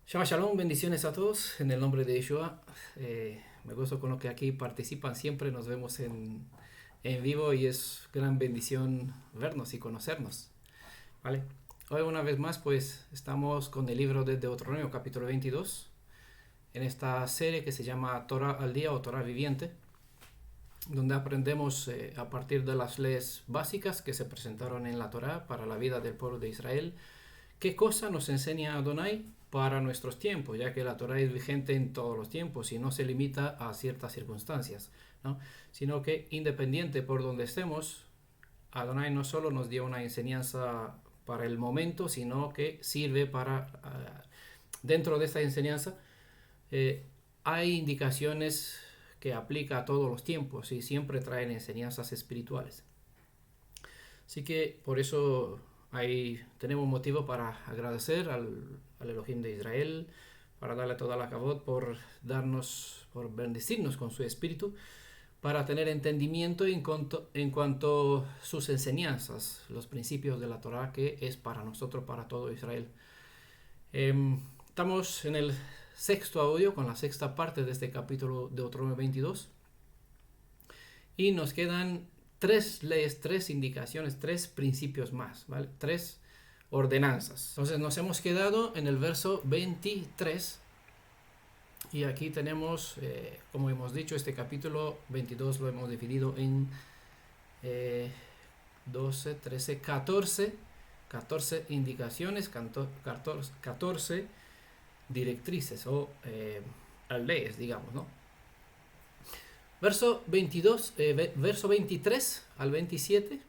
Shabbat Shalom, bendiciones a todos en el nombre de Yeshua. Me gozo con lo que aquí participan siempre, nos vemos en vivo y es gran bendición vernos y conocernos. ¿Vale? Hoy una vez más pues estamos con el libro de Deuteronomio capítulo 22 en esta serie que se llama Torah al día o Torah viviente, donde aprendemos a partir de las leyes básicas que se presentaron en la Torah para la vida del pueblo de Israel. ¿Qué cosa nos enseña Adonai para nuestros tiempos? Ya que la Torah es vigente en todos los tiempos y no se limita a ciertas circunstancias, ¿no? Sino que independiente por donde estemos, Adonai no solo nos dio una enseñanza para el momento, sino que sirve para, dentro de esta enseñanza, hay indicaciones que aplica a todos los tiempos y siempre traen enseñanzas espirituales. Así que por eso ahí tenemos motivo para agradecer al Elohim de Israel, para darle toda la cabot por por bendecirnos con su espíritu, para tener entendimiento en cuanto a sus enseñanzas, los principios de la Torah, que es para nosotros, para todo Israel. Estamos en el sexto audio, con la sexta parte de este capítulo de Deuteronomio 22, y nos quedan tres leyes, tres indicaciones, tres principios más, ¿vale? Tres ordenanzas. Entonces nos hemos quedado en el verso 23 y aquí tenemos, como hemos dicho, este capítulo 22 lo hemos dividido en 12, 13, 14 indicaciones, 14 directrices o leyes, digamos, ¿no? Verso 23 al 27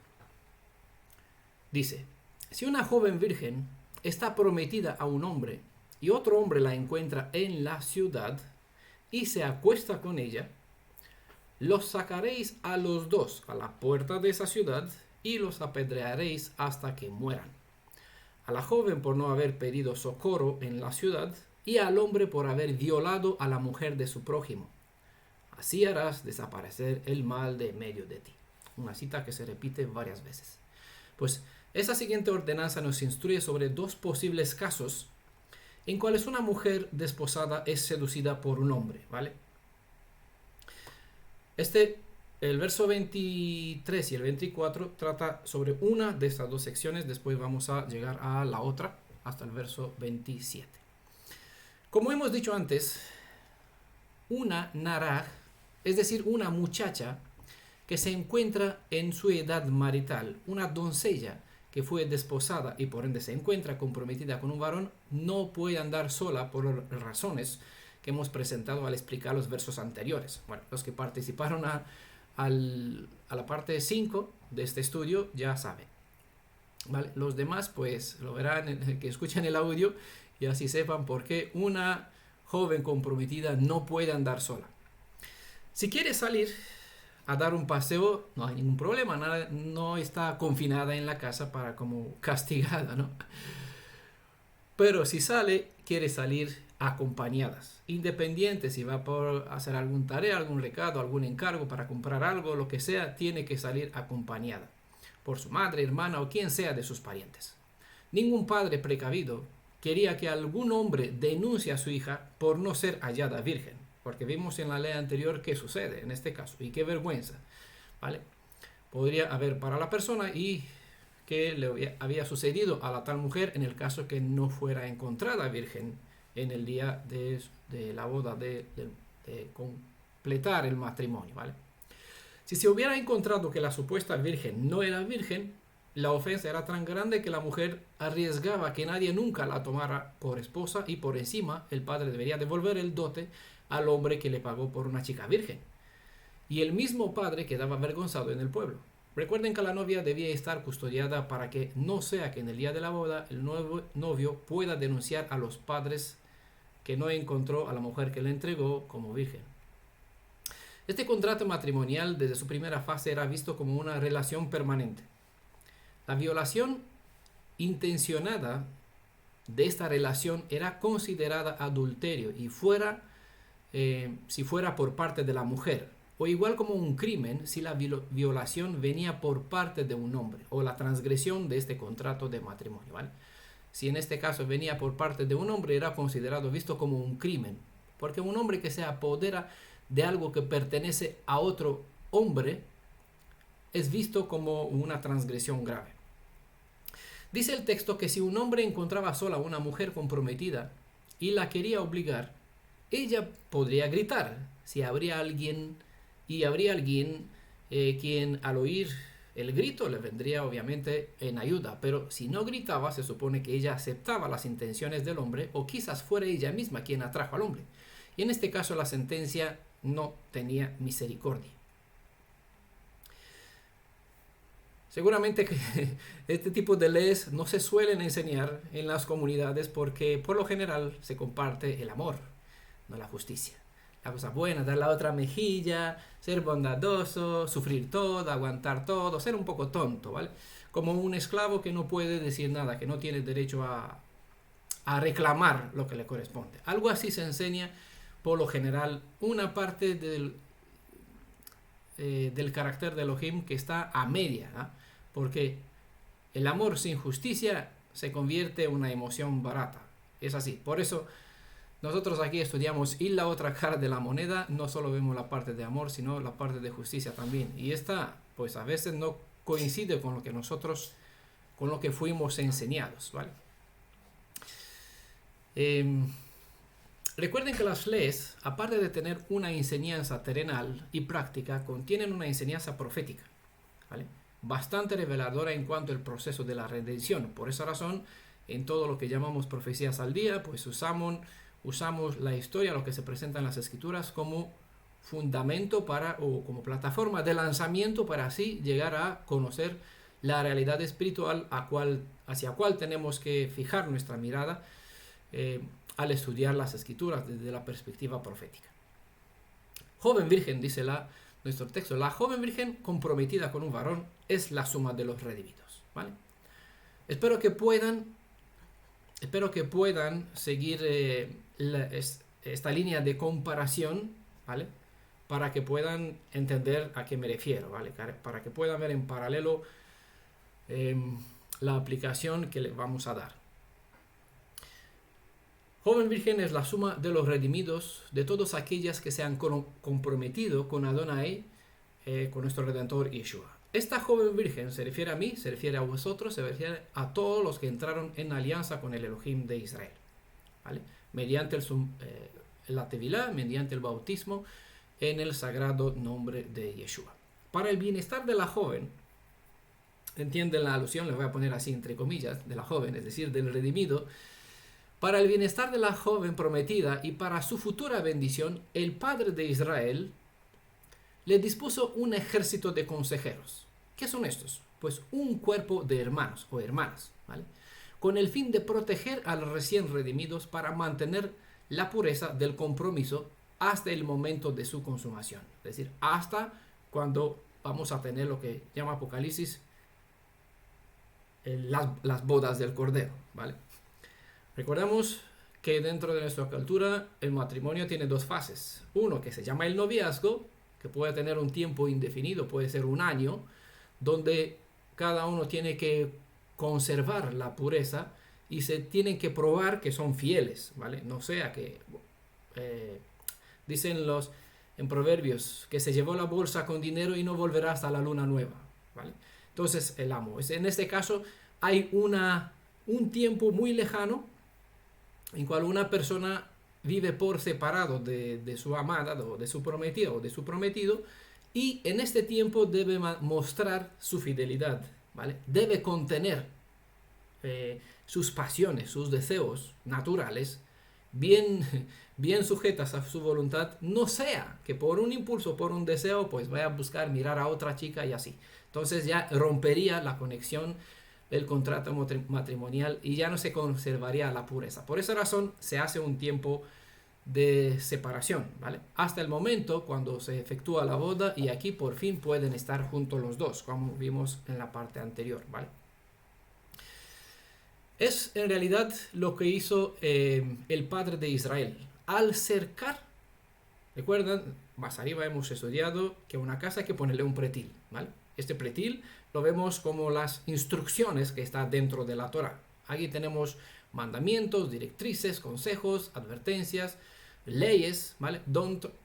dice: si una joven virgen está prometida a un hombre y otro hombre la encuentra en la ciudad y se acuesta con ella, los sacaréis a los dos a la puerta de esa ciudad y los apedrearéis hasta que mueran. A la joven por no haber pedido socorro en la ciudad y al hombre por haber violado a la mujer de su prójimo. Así harás desaparecer el mal de medio de ti. Una cita que se repite varias veces. Pues esa siguiente ordenanza nos instruye sobre dos posibles casos en cuales una mujer desposada es seducida por un hombre, ¿vale? El verso 23 y el 24 trata sobre una de estas dos secciones, después vamos a llegar a la otra, hasta el verso 27. Como hemos dicho antes, una naraj, es decir, una muchacha que se encuentra en su edad marital, una doncella que fue desposada y por ende se encuentra comprometida con un varón, no puede andar sola por razones que hemos presentado al explicar los versos anteriores. Bueno, los que participaron a la parte 5 de este estudio ya saben, ¿vale? Los demás pues lo verán, que escuchen el audio y así sepan por qué una joven comprometida no puede andar sola. Si quiere salir a dar un paseo, no hay ningún problema, no está confinada en la casa para como castigada, ¿no? Pero si quiere salir acompañadas, independiente si va por hacer alguna tarea, algún recado, algún encargo para comprar algo, lo que sea, tiene que salir acompañada por su madre, hermana o quien sea de sus parientes. Ningún padre precavido quería que algún hombre denuncie a su hija por no ser hallada virgen, porque vimos en la ley anterior qué sucede en este caso y qué vergüenza, ¿vale? Podría haber para la persona y que le había sucedido a la tal mujer en el caso que no fuera encontrada virgen en el día de la boda, de completar el matrimonio, ¿vale? Si se hubiera encontrado que la supuesta virgen no era virgen, la ofensa era tan grande que la mujer arriesgaba que nadie nunca la tomara por esposa y por encima el padre debería devolver el dote al hombre que le pagó por una chica virgen. Y el mismo padre quedaba avergonzado en el pueblo. Recuerden que la novia debía estar custodiada para que no sea que en el día de la boda el nuevo novio pueda denunciar a los padres que no encontró a la mujer que le entregó como virgen. Este contrato matrimonial desde su primera fase era visto como una relación permanente. La violación intencionada de esta relación era considerada adulterio y si fuera por parte de la mujer, o igual como un crimen si la violación venía por parte de un hombre o la transgresión de este contrato de matrimonio, ¿vale? si en este caso venía por parte de un hombre, era considerado, visto como un crimen. Porque un hombre que se apodera de algo que pertenece a otro hombre es visto como una transgresión grave. Dice el texto que si un hombre encontraba sola a una mujer comprometida y la quería obligar, ella podría gritar si habría alguien quien al oír el grito le vendría obviamente en ayuda, pero si no gritaba se supone que ella aceptaba las intenciones del hombre o quizás fuera ella misma quien atrajo al hombre. Y en este caso la sentencia no tenía misericordia. Seguramente que este tipo de leyes no se suelen enseñar en las comunidades porque por lo general se comparte el amor, no la justicia. La cosa buena, dar la otra mejilla, ser bondadoso, sufrir todo, aguantar todo, ser un poco tonto, ¿vale? Como un esclavo que no puede decir nada, que no tiene derecho a reclamar lo que le corresponde. Algo así se enseña por lo general una parte del carácter de Elohim que está a media, ¿no? Porque el amor sin justicia se convierte en una emoción barata. Es así. Por eso nosotros aquí estudiamos y la otra cara de la moneda, no solo vemos la parte de amor, sino la parte de justicia también. Y esta, pues a veces no coincide con lo que nosotros, con lo que fuimos enseñados, ¿vale? Recuerden que las leyes, aparte de tener una enseñanza terrenal y práctica, contienen una enseñanza profética, ¿vale? Bastante reveladora en cuanto al proceso de la redención. Por esa razón, en todo lo que llamamos profecías al día, pues usamos la historia, lo que se presenta en las escrituras, como fundamento o como plataforma de lanzamiento para así llegar a conocer la realidad espiritual hacia cual tenemos que fijar nuestra mirada al estudiar las escrituras desde la perspectiva profética. Joven virgen, dice nuestro texto, la joven virgen comprometida con un varón es la suma de los redimidos, ¿vale? Espero que puedan seguir esta línea de comparación, ¿vale? Para que puedan entender a qué me refiero, ¿vale? Para que puedan ver en paralelo la aplicación que le vamos a dar. Joven virgen es la suma de los redimidos, de todas aquellas que se han comprometido con Adonai, con nuestro Redentor Yeshua. Esta joven virgen se refiere a mí, se refiere a vosotros, se refiere a todos los que entraron en alianza con el Elohim de Israel, ¿vale? Mediante la Tevilá, mediante el bautismo en el sagrado nombre de Yeshua. Para el bienestar de la joven, entienden la alusión, le voy a poner así entre comillas, de la joven, es decir, del redimido. Para el bienestar de la joven prometida y para su futura bendición, el Padre de Israel le dispuso un ejército de consejeros. ¿Qué son estos? Pues un cuerpo de hermanos o hermanas, ¿vale? Con el fin de proteger a los recién redimidos para mantener la pureza del compromiso hasta el momento de su consumación. Es decir, hasta cuando vamos a tener lo que llama Apocalipsis las bodas del Cordero, ¿vale? Recordemos que dentro de nuestra cultura el matrimonio tiene dos fases. Uno que se llama el noviazgo, que puede tener un tiempo indefinido, puede ser un año, donde cada uno tiene que conservar la pureza y se tienen que probar que son fieles, ¿vale? No sea que, dicen en Proverbios, que se llevó la bolsa con dinero y no volverá hasta la luna nueva, ¿vale? Entonces el amo. En este caso hay un tiempo muy lejano en cual una persona vive por separado de su amada o de su prometida o de su prometido, y en este tiempo debe mostrar su fidelidad, ¿vale? Debe contener sus pasiones, sus deseos naturales, bien sujetas a su voluntad, no sea que por un impulso, por un deseo, pues vaya a buscar mirar a otra chica y así. Entonces ya rompería la conexión del contrato matrimonial y ya no se conservaría la pureza. Por esa razón se hace un tiempo de separación, ¿vale? Hasta el momento cuando se efectúa la boda, y aquí por fin pueden estar juntos los dos, como vimos en la parte anterior, ¿vale? Es en realidad lo que hizo el Padre de Israel. Al cercar, recuerdan, más arriba hemos estudiado que una casa hay que ponerle un pretil, ¿vale? Este pretil lo vemos como las instrucciones que está dentro de la Torah. Aquí tenemos mandamientos, directrices, consejos, advertencias, leyes, ¿vale?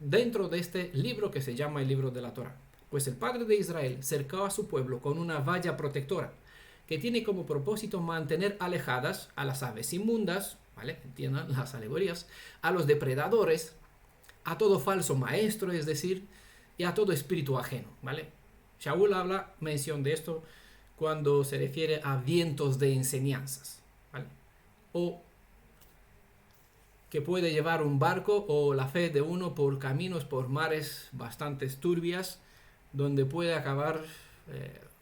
Dentro de este libro que se llama el libro de la Torá. Pues el padre de Israel cercó a su pueblo con una valla protectora que tiene como propósito mantener alejadas a las aves inmundas, ¿vale? Entiendan las alegorías, a los depredadores, a todo falso maestro, es decir, y a todo espíritu ajeno, ¿vale? Shaul habla mención de esto cuando se refiere a vientos de enseñanzas, ¿vale? O que puede llevar un barco o la fe de uno por caminos, por mares bastante turbias, donde puede acabar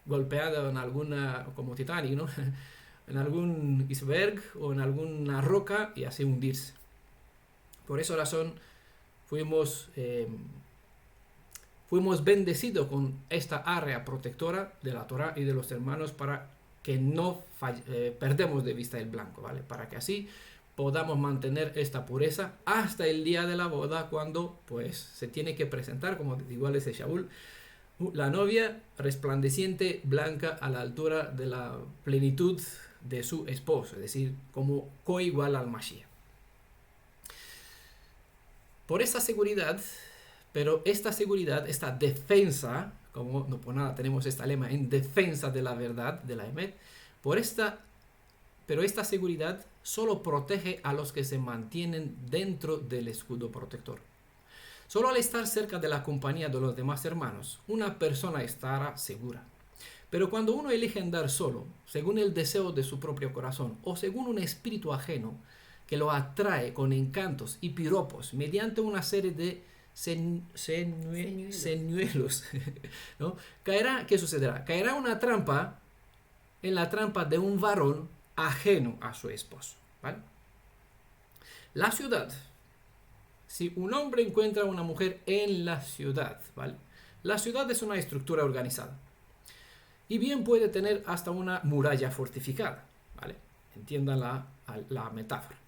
golpeado en alguna, como Titanic, ¿no? En algún iceberg o en alguna roca y así hundirse. Por esa razón fuimos bendecidos con esta área protectora de la Torá y de los hermanos para que no perdemos de vista el blanco, ¿vale? Para que así podamos mantener esta pureza hasta el día de la boda, cuando pues se tiene que presentar, como igual dice Shaul, la novia resplandeciente, blanca, a la altura de la plenitud de su esposo, es decir, como coigual al Mashiach. Por esta seguridad, pero esta seguridad, esta defensa, como no por nada tenemos este lema, en defensa de la verdad, de la Emet, pero esta seguridad solo protege a los que se mantienen dentro del escudo protector. Solo al estar cerca de la compañía de los demás hermanos, una persona estará segura. Pero cuando uno elige andar solo, según el deseo de su propio corazón, o según un espíritu ajeno que lo atrae con encantos y piropos mediante una serie de señuelos, ¿no? ¿Qué sucederá? Caerá en la trampa de un varón ajeno a su esposo, ¿vale? La ciudad. Si un hombre encuentra a una mujer en la ciudad, ¿vale? La ciudad es una estructura organizada y bien puede tener hasta una muralla fortificada, ¿vale? Entiendan la metáfora.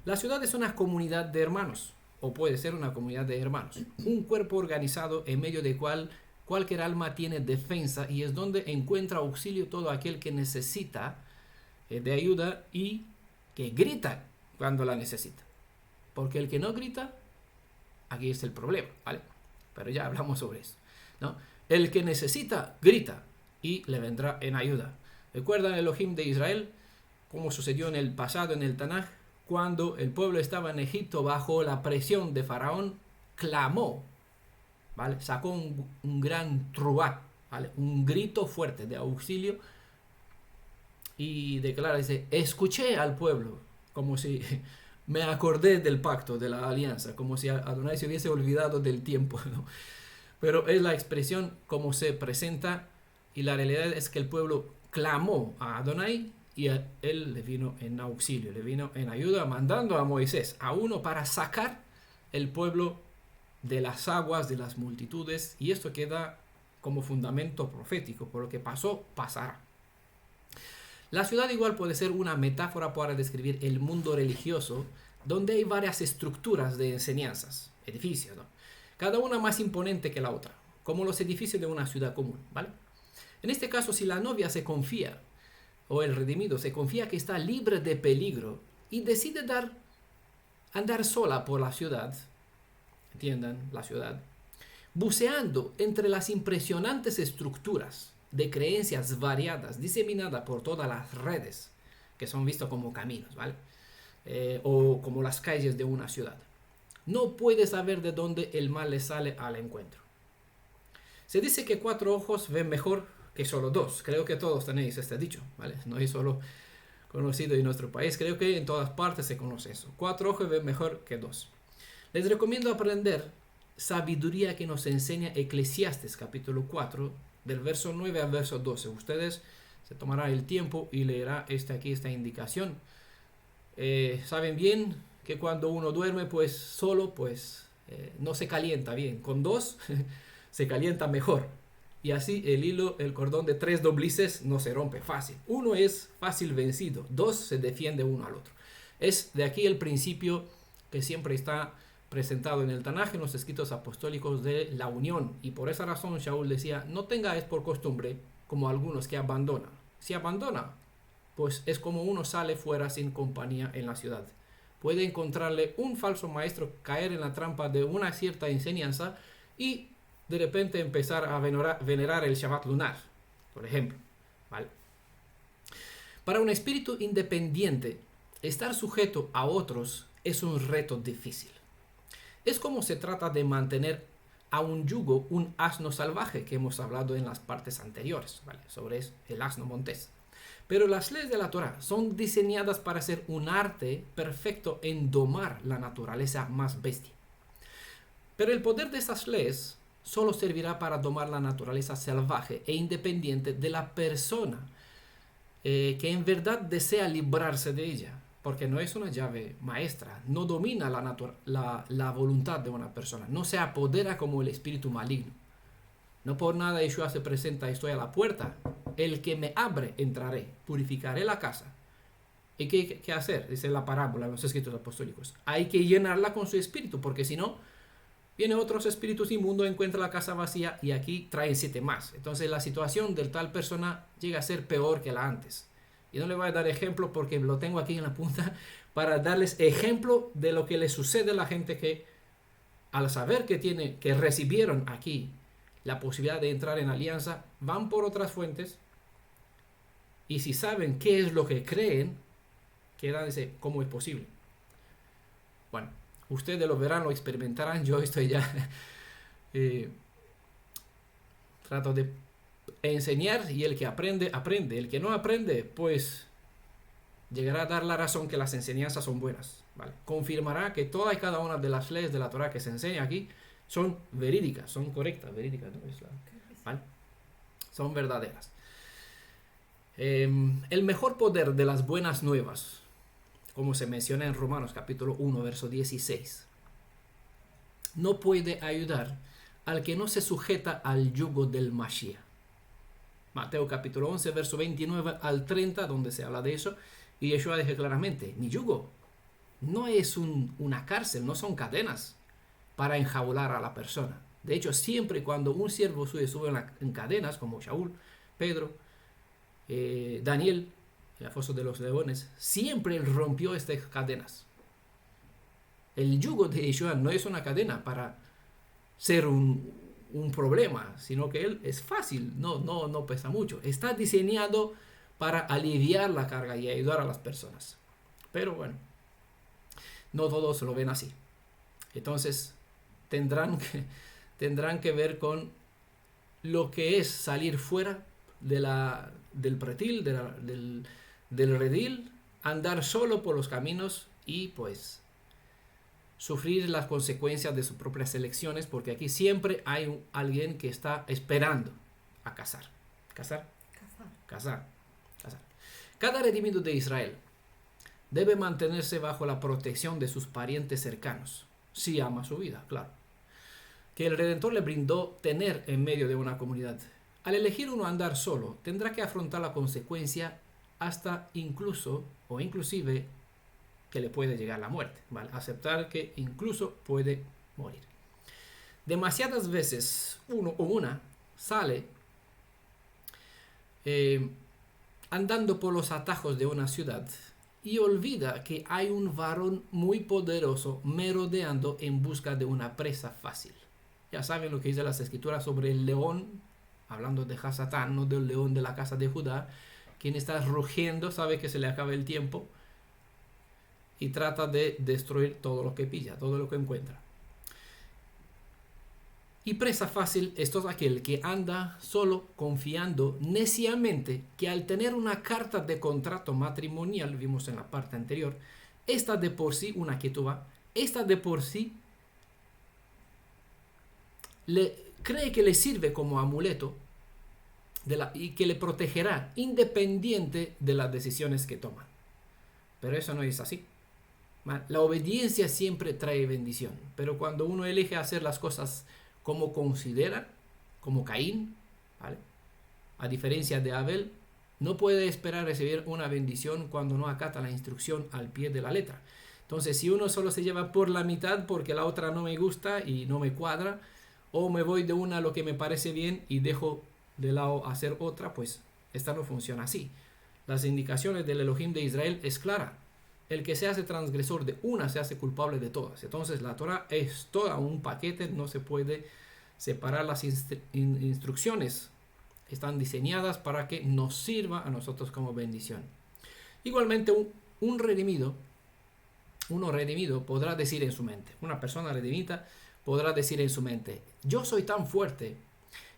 La ciudad es una comunidad de hermanos, o puede ser una comunidad de hermanos, un cuerpo organizado en medio del cual cualquier alma tiene defensa y es donde encuentra auxilio todo aquel que necesita de ayuda y que grita cuando la necesita. Porque el que no grita, aquí es el problema, ¿vale? Pero ya hablamos sobre eso, ¿no? El que necesita, grita y le vendrá en ayuda. ¿Recuerdan el Elohim de Israel? Como sucedió en el pasado, en el Tanaj, cuando el pueblo estaba en Egipto bajo la presión de Faraón, clamó, ¿vale? Sacó un gran truá, ¿vale? Un grito fuerte de auxilio y declara, dice, escuché al pueblo, como si me acordé del pacto, de la alianza, como si Adonai se hubiese olvidado del tiempo, ¿no? Pero es la expresión como se presenta, y la realidad es que el pueblo clamó a Adonai y a él le vino en auxilio, le vino en ayuda, mandando a Moisés, a uno, para sacar el pueblo de las aguas, de las multitudes, y esto queda como fundamento profético, por lo que pasó, pasará. La ciudad igual puede ser una metáfora para describir el mundo religioso, donde hay varias estructuras de enseñanzas, edificios, ¿no? Cada una más imponente que la otra, como los edificios de una ciudad común, ¿vale? En este caso, si la novia se confía, o el redimido se confía que está libre de peligro y decide andar sola por la ciudad, entiendan, la ciudad, buceando entre las impresionantes estructuras de creencias variadas diseminadas por todas las redes que son vistas como caminos, ¿vale? O como las calles de una ciudad, no puede saber de dónde el mal le sale al encuentro. Se dice que 4 ojos ven mejor que solo 2. Creo que todos tenéis este dicho, ¿vale? No es solo conocido en nuestro país, creo que en todas partes se conoce eso. 4 ojos ven mejor que 2. Les recomiendo aprender sabiduría que nos enseña Eclesiastes capítulo 4, del verso 9 al verso 12. Ustedes se tomarán el tiempo y leerán esta indicación. Saben bien que cuando uno duerme, pues solo, pues no se calienta bien. Con 2 se calienta mejor. Y así el cordón de 3 dobleces no se rompe fácil. 1 es fácil vencido, 2 se defiende uno al otro. Es de aquí el principio que siempre está presentado en el Tanaj, en los escritos apostólicos, de la unión. Y por esa razón Shaul decía, no tengáis por costumbre como algunos que abandonan. Si abandona, pues es como uno sale fuera sin compañía en la ciudad. Puede encontrarle un falso maestro, caer en la trampa de una cierta enseñanza y de repente empezar a venerar el Shabbat lunar, por ejemplo. ¿Vale? Para un espíritu independiente, estar sujeto a otros es un reto difícil. Es como se trata de mantener a un yugo un asno salvaje, que hemos hablado en las partes anteriores, ¿vale? Sobre el asno montés. Pero las leyes de la Torah son diseñadas para ser un arte perfecto en domar la naturaleza más bestia. Pero el poder de estas leyes solo servirá para domar la naturaleza salvaje e independiente de la persona que en verdad desea librarse de ella, porque no es una llave maestra, no domina la voluntad de una persona, no se apodera como el espíritu maligno. No por nada Yeshua se presenta: estoy a la puerta, el que me abre entraré, purificaré la casa. ¿Y qué hacer? Dice la parábola en los escritos apostólicos. Hay que llenarla con su espíritu, porque si no, vienen otros espíritus inmundos, encuentra la casa vacía y aquí traen 7 más. Entonces la situación de tal persona llega a ser peor que la antes. Y no le voy a dar ejemplo porque lo tengo aquí en la punta para darles ejemplo de lo que le sucede a la gente que, al saber que recibieron aquí la posibilidad de entrar en alianza, van por otras fuentes y si saben qué es lo que creen, quedan dice, ¿cómo es posible? Bueno, ustedes lo verán, lo experimentarán. Yo estoy ya trato de enseñar y el que aprende, aprende. El que no aprende, pues llegará a dar la razón que las enseñanzas son buenas, ¿vale? Confirmará que toda y cada una de las leyes de la Torah que se enseña aquí son verídicas, son correctas, verídicas, ¿no? ¿Vale? Son verdaderas. El mejor poder de las buenas nuevas, como se menciona en Romanos capítulo 1, verso 16, no puede ayudar al que no se sujeta al yugo del Mashiach. Mateo capítulo 11, verso 29 al 30, donde se habla de eso, y Yeshua dice claramente: mi yugo no es una cárcel, no son cadenas para enjaular a la persona. De hecho, siempre cuando un siervo suyo sube en cadenas, como Shaul, Pedro, Daniel, en el foso de los leones, siempre él rompió estas cadenas. El yugo de Yeshua no es una cadena para ser un problema, sino que él es fácil, no pesa mucho. Está diseñado para aliviar la carga y ayudar a las personas. Pero bueno, no todos lo ven así. Entonces tendrán que ver con lo que es salir fuera del pretil, del redil, andar solo por los caminos y pues sufrir las consecuencias de sus propias elecciones, porque aquí siempre hay alguien que está esperando a cazar. ¿Cazar? Cazar. Cada redimido de Israel debe mantenerse bajo la protección de sus parientes cercanos, si ama su vida, claro, que el Redentor le brindó tener en medio de una comunidad. Al elegir uno andar solo, tendrá que afrontar la consecuencia hasta inclusive que le puede llegar la muerte, ¿vale? Aceptar que incluso puede morir. Demasiadas veces uno o una sale andando por los atajos de una ciudad y olvida que hay un varón muy poderoso merodeando en busca de una presa fácil. Ya saben lo que dice las escrituras sobre el león, hablando de Hasatán, no del león de la casa de Judá, quien está rugiendo, sabe que se le acaba el tiempo y trata de destruir todo lo que pilla, todo lo que encuentra. Y presa fácil, esto es aquel que anda solo confiando neciamente que al tener una carta de contrato matrimonial, vimos en la parte anterior, esta de por sí, una ketubá, esta de por sí cree que le sirve como amuleto y que le protegerá independiente de las decisiones que toma. Pero eso no es así. La obediencia siempre trae bendición, pero cuando uno elige hacer las cosas como considera, como Caín, ¿vale? A diferencia de Abel, no puede esperar recibir una bendición cuando no acata la instrucción al pie de la letra. Entonces, si uno solo se lleva por la mitad porque la otra no me gusta y no me cuadra, o me voy de una a lo que me parece bien y dejo de lado hacer otra, pues esta no funciona así. las indicaciones del Elohim de Israel es clara. El que se hace transgresor de una se hace culpable de todas. Entonces la Torah es todo un paquete, no se puede separar las instrucciones. Están diseñadas para que nos sirva a nosotros como bendición. Igualmente uno redimido podrá decir en su mente, una persona redimida podrá decir en su mente, yo soy tan fuerte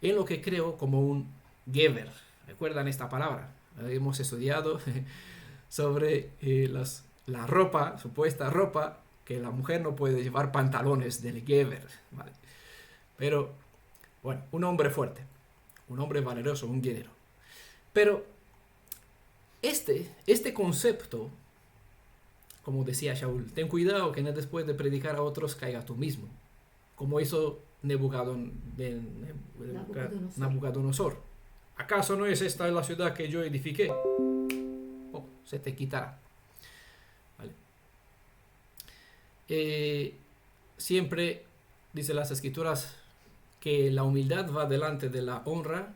en lo que creo como un gever. ¿Recuerdan esta palabra? Hemos estudiado sobre la ropa, supuesta ropa, que la mujer no puede llevar pantalones del gever, ¿vale? Pero, bueno, un hombre fuerte, un hombre valeroso, un guerrero. Pero este concepto, como decía Shaul, ten cuidado que no después de predicar a otros caigas tú mismo, como hizo Nabucodonosor. ¿Acaso no es esta la ciudad que yo edifiqué? Oh, se te quitará. ¿Vale? Siempre dice las escrituras que la humildad va delante de la honra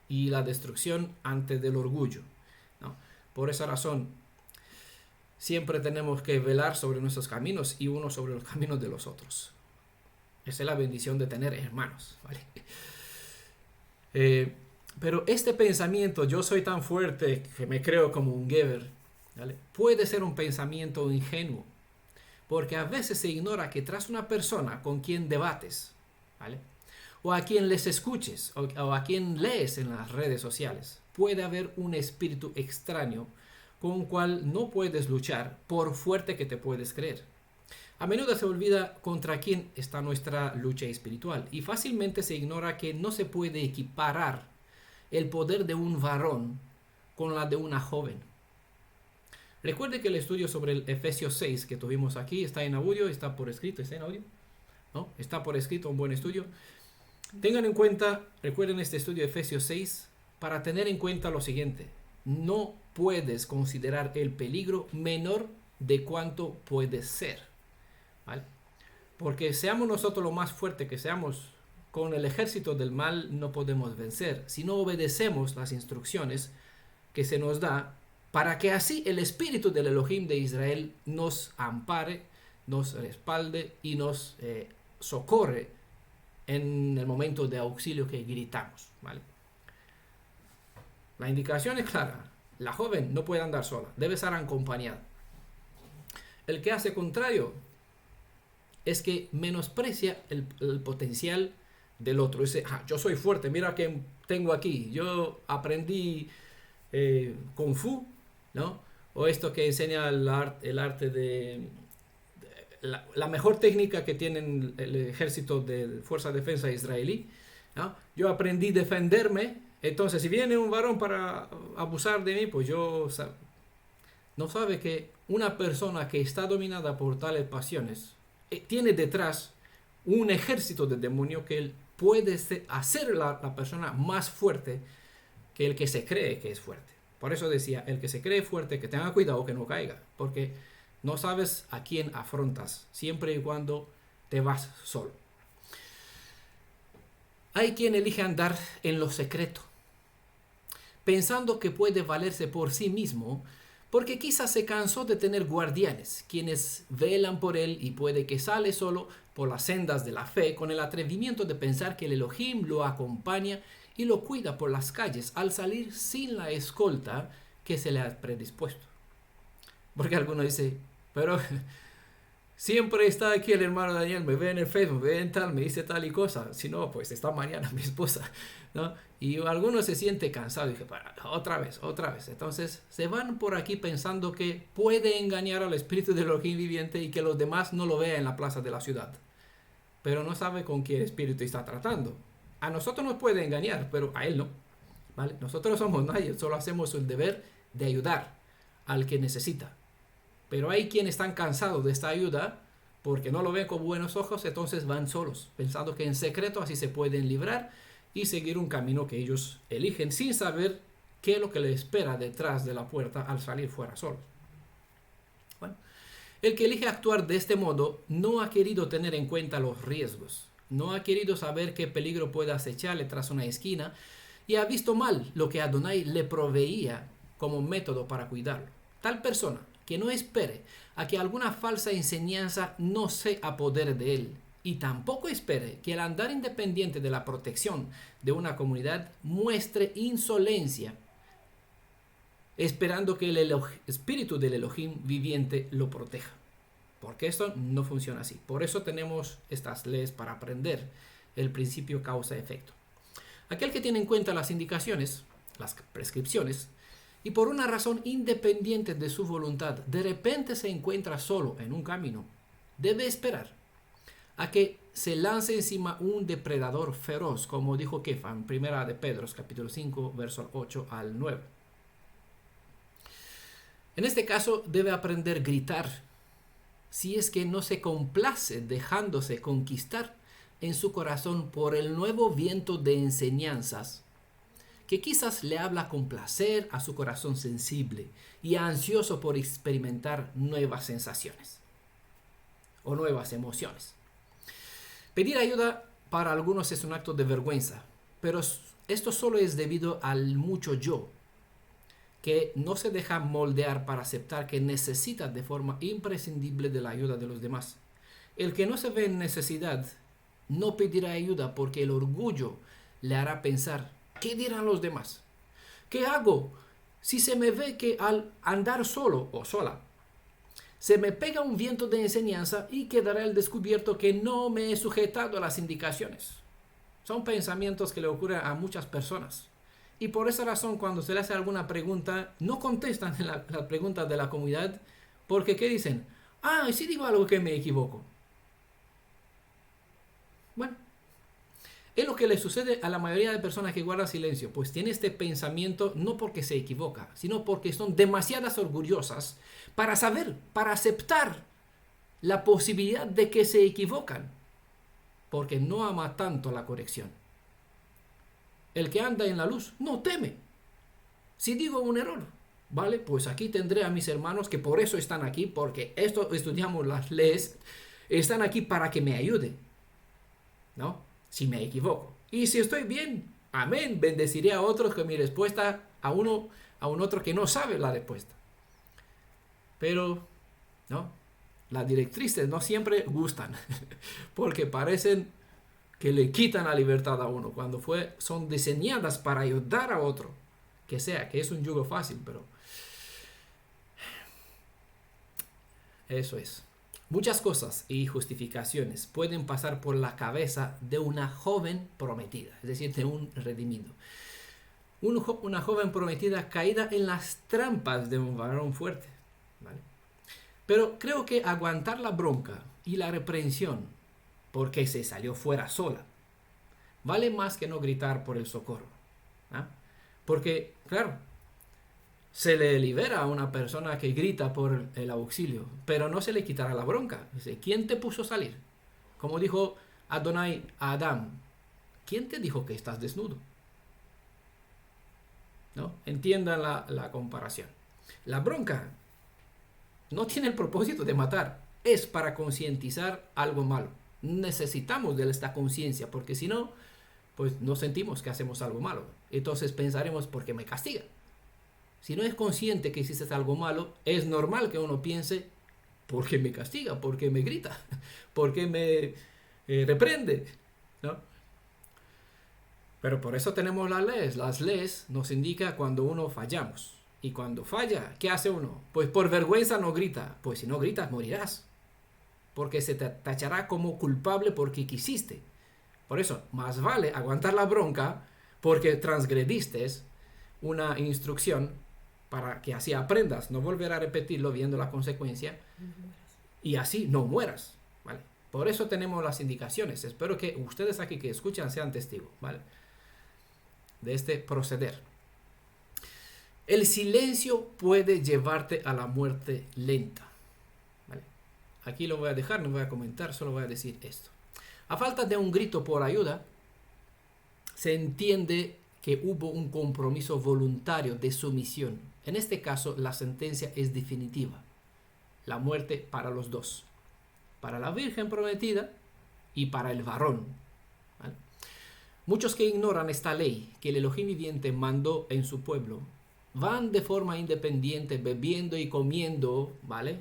y la destrucción antes del orgullo, ¿no? Por esa razón, siempre tenemos que velar sobre nuestros caminos y uno sobre los caminos de los otros. Esa es la bendición de tener hermanos, ¿vale? Pero este pensamiento, yo soy tan fuerte que me creo como un gever, ¿vale? Puede ser un pensamiento ingenuo, porque a veces se ignora que tras una persona con quien debates, ¿vale?, o a quien les escuches, o a quien lees en las redes sociales, puede haber un espíritu extraño con el cual no puedes luchar por fuerte que te puedes creer. A menudo se olvida contra quién está nuestra lucha espiritual y fácilmente se ignora que no se puede equiparar el poder de un varón con la de una joven. Recuerde que el estudio sobre el Efesios 6 que tuvimos aquí está en audio, está por escrito, ¿está en audio? ¿No? Está por escrito, un buen estudio. Tengan en cuenta, recuerden este estudio de Efesios 6 para tener en cuenta lo siguiente: no puedes considerar el peligro menor de cuanto puede ser, ¿vale? Porque seamos nosotros lo más fuerte que seamos, con el ejército del mal no podemos vencer si no obedecemos las instrucciones que se nos da, para que así el espíritu del Elohim de Israel nos ampare, nos respalde y nos socorre en el momento de auxilio que gritamos, ¿vale? La indicación es clara: la joven no puede andar sola, debe estar acompañada. El que hace contrario es que menosprecia el potencial del otro. Dice, yo soy fuerte, mira que tengo aquí, yo aprendí Kung Fu, ¿no? O esto que enseña el arte de la mejor técnica que tienen el ejército de fuerza de defensa israelí, ¿no? Yo aprendí a defenderme, entonces si viene un varón para abusar de mí, pues yo... No sabe que una persona que está dominada por tales pasiones tiene detrás un ejército de demonios que él puede hacer la persona más fuerte que el que se cree que es fuerte. Por eso decía, el que se cree fuerte, que tenga cuidado que no caiga, porque no sabes a quién afrontas, siempre y cuando te vas solo. Hay quien elige andar en lo secreto, pensando que puede valerse por sí mismo, porque quizás se cansó de tener guardianes, quienes velan por él, y puede que sale solo por las sendas de la fe, con el atrevimiento de pensar que el Elohim lo acompaña y lo cuida por las calles al salir sin la escolta que se le ha predispuesto. Porque alguno dice, pero siempre está aquí el hermano Daniel, me ve en el Facebook, me ve en tal, me dice tal y cosa. Si no, pues está mañana mi esposa, ¿no? Y alguno se siente cansado y dice, otra vez. Entonces se van por aquí pensando que puede engañar al espíritu del Elohim viviente y que los demás no lo vean en la plaza de la ciudad. Pero no sabe con qué espíritu está tratando. A nosotros nos puede engañar, pero a él no, ¿vale? Nosotros no somos nadie, solo hacemos el deber de ayudar al que necesita. Pero hay quienes están cansados de esta ayuda porque no lo ven con buenos ojos, entonces van solos, pensando que en secreto así se pueden librar y seguir un camino que ellos eligen sin saber qué es lo que les espera detrás de la puerta al salir fuera solos. Bueno, el que elige actuar de este modo no ha querido tener en cuenta los riesgos, no ha querido saber qué peligro puede acecharle tras una esquina y ha visto mal lo que Adonai le proveía como método para cuidarlo. Tal persona que no espere a que alguna falsa enseñanza no se apodere de él, y tampoco espere que el andar independiente de la protección de una comunidad muestre insolencia, esperando que el espíritu del Elohim viviente lo proteja. Porque esto no funciona así. Por eso tenemos estas leyes para aprender el principio causa-efecto. Aquel que tiene en cuenta las indicaciones, las prescripciones, y por una razón independiente de su voluntad, de repente se encuentra solo en un camino, debe esperar a que se lance encima un depredador feroz, como dijo Kefa en 1 de Pedro, capítulo 5, versos 8 al 9. En este caso debe aprender a gritar, si es que no se complace dejándose conquistar en su corazón por el nuevo viento de enseñanzas, que quizás le habla con placer a su corazón sensible y ansioso por experimentar nuevas sensaciones o nuevas emociones. Pedir ayuda para algunos es un acto de vergüenza, pero esto solo es debido al mucho yo, que no se deja moldear para aceptar que necesita de forma imprescindible de la ayuda de los demás. El que no se ve en necesidad no pedirá ayuda porque el orgullo le hará pensar: ¿qué dirán los demás? ¿Qué hago si se me ve que al andar solo o sola se me pega un viento de enseñanza y quedará al descubierto que no me he sujetado a las indicaciones? Son pensamientos que le ocurren a muchas personas. Y por esa razón, cuando se le hace alguna pregunta, no contestan la pregunta de la comunidad, porque ¿qué dicen? Ah, sí digo algo que me equivoco. Bueno, es lo que le sucede a la mayoría de personas que guardan silencio, pues tiene este pensamiento no porque se equivoca, sino porque son demasiadas orgullosas para saber, para aceptar la posibilidad de que se equivocan, porque no ama tanto la corrección. El que anda en la luz no teme. Si digo un error, ¿vale? Pues aquí tendré a mis hermanos que por eso están aquí, porque esto estudiamos las leyes, están aquí para que me ayuden, ¿no? Si me equivoco. Y si estoy bien, amén, bendeciré a otros con mi respuesta a un otro que no sabe la respuesta. Pero, ¿no? Las directrices no siempre gustan, porque parecen que le quitan la libertad a uno, cuando son diseñadas para ayudar a otro, que es un yugo fácil, pero eso es. Muchas cosas y justificaciones pueden pasar por la cabeza de una joven prometida, es decir, de un redimido. Una joven prometida caída en las trampas de un varón fuerte, ¿vale? Pero creo que aguantar la bronca y la reprensión porque se salió fuera sola vale más que no gritar por el socorro, ¿ah? Porque, claro, se le libera a una persona que grita por el auxilio, pero no se le quitará la bronca. Dice: ¿quién te puso a salir? Como dijo Adonai a Adán: ¿quién te dijo que estás desnudo? ¿No? Entiendan la comparación. La bronca no tiene el propósito de matar, es para concientizar algo malo. Necesitamos de esta conciencia, porque si no, pues no sentimos que hacemos algo malo. Entonces pensaremos: ¿por qué me castiga? Si no es consciente que hiciste algo malo, es normal que uno piense: ¿por qué me castiga? ¿Por qué me grita? ¿Por qué me reprende? ¿No? Pero por eso tenemos las leyes. Las leyes nos indican cuando uno fallamos. Y cuando falla, ¿qué hace uno? Pues por vergüenza no grita. Pues si no gritas, morirás. Porque se te tachará como culpable porque quisiste. Por eso, más vale aguantar la bronca porque transgrediste una instrucción, para que así aprendas, no volver a repetirlo viendo la consecuencia, y así no mueras, ¿vale? Por eso tenemos las indicaciones. Espero que ustedes aquí que escuchan sean testigos, ¿vale?, de este proceder. El silencio puede llevarte a la muerte lenta, ¿vale? Aquí lo voy a dejar, no voy a comentar, solo voy a decir esto. A falta de un grito por ayuda, se entiende que hubo un compromiso voluntario de sumisión. En este caso, la sentencia es definitiva. La muerte para los dos. Para la Virgen prometida y para el varón, Muchos que ignoran esta ley que el Elohim viviente mandó en su pueblo van de forma independiente bebiendo y comiendo, ¿vale?,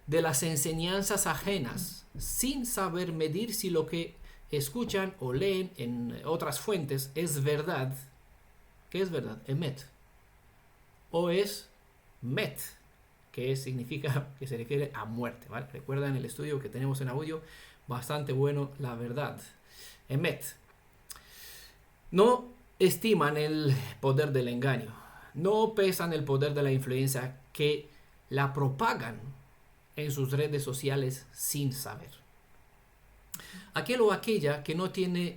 de las enseñanzas ajenas, sin saber medir si lo que escuchan o leen en otras fuentes es verdad. ¿Qué es verdad? Emet. O es met, que significa, que se refiere a muerte, ¿vale? Recuerdan el estudio que tenemos en audio, bastante bueno, la verdad. Emet. No estiman el poder del engaño, no pesan el poder de la influencia que la propagan en sus redes sociales sin saber. Aquel o aquella que no tiene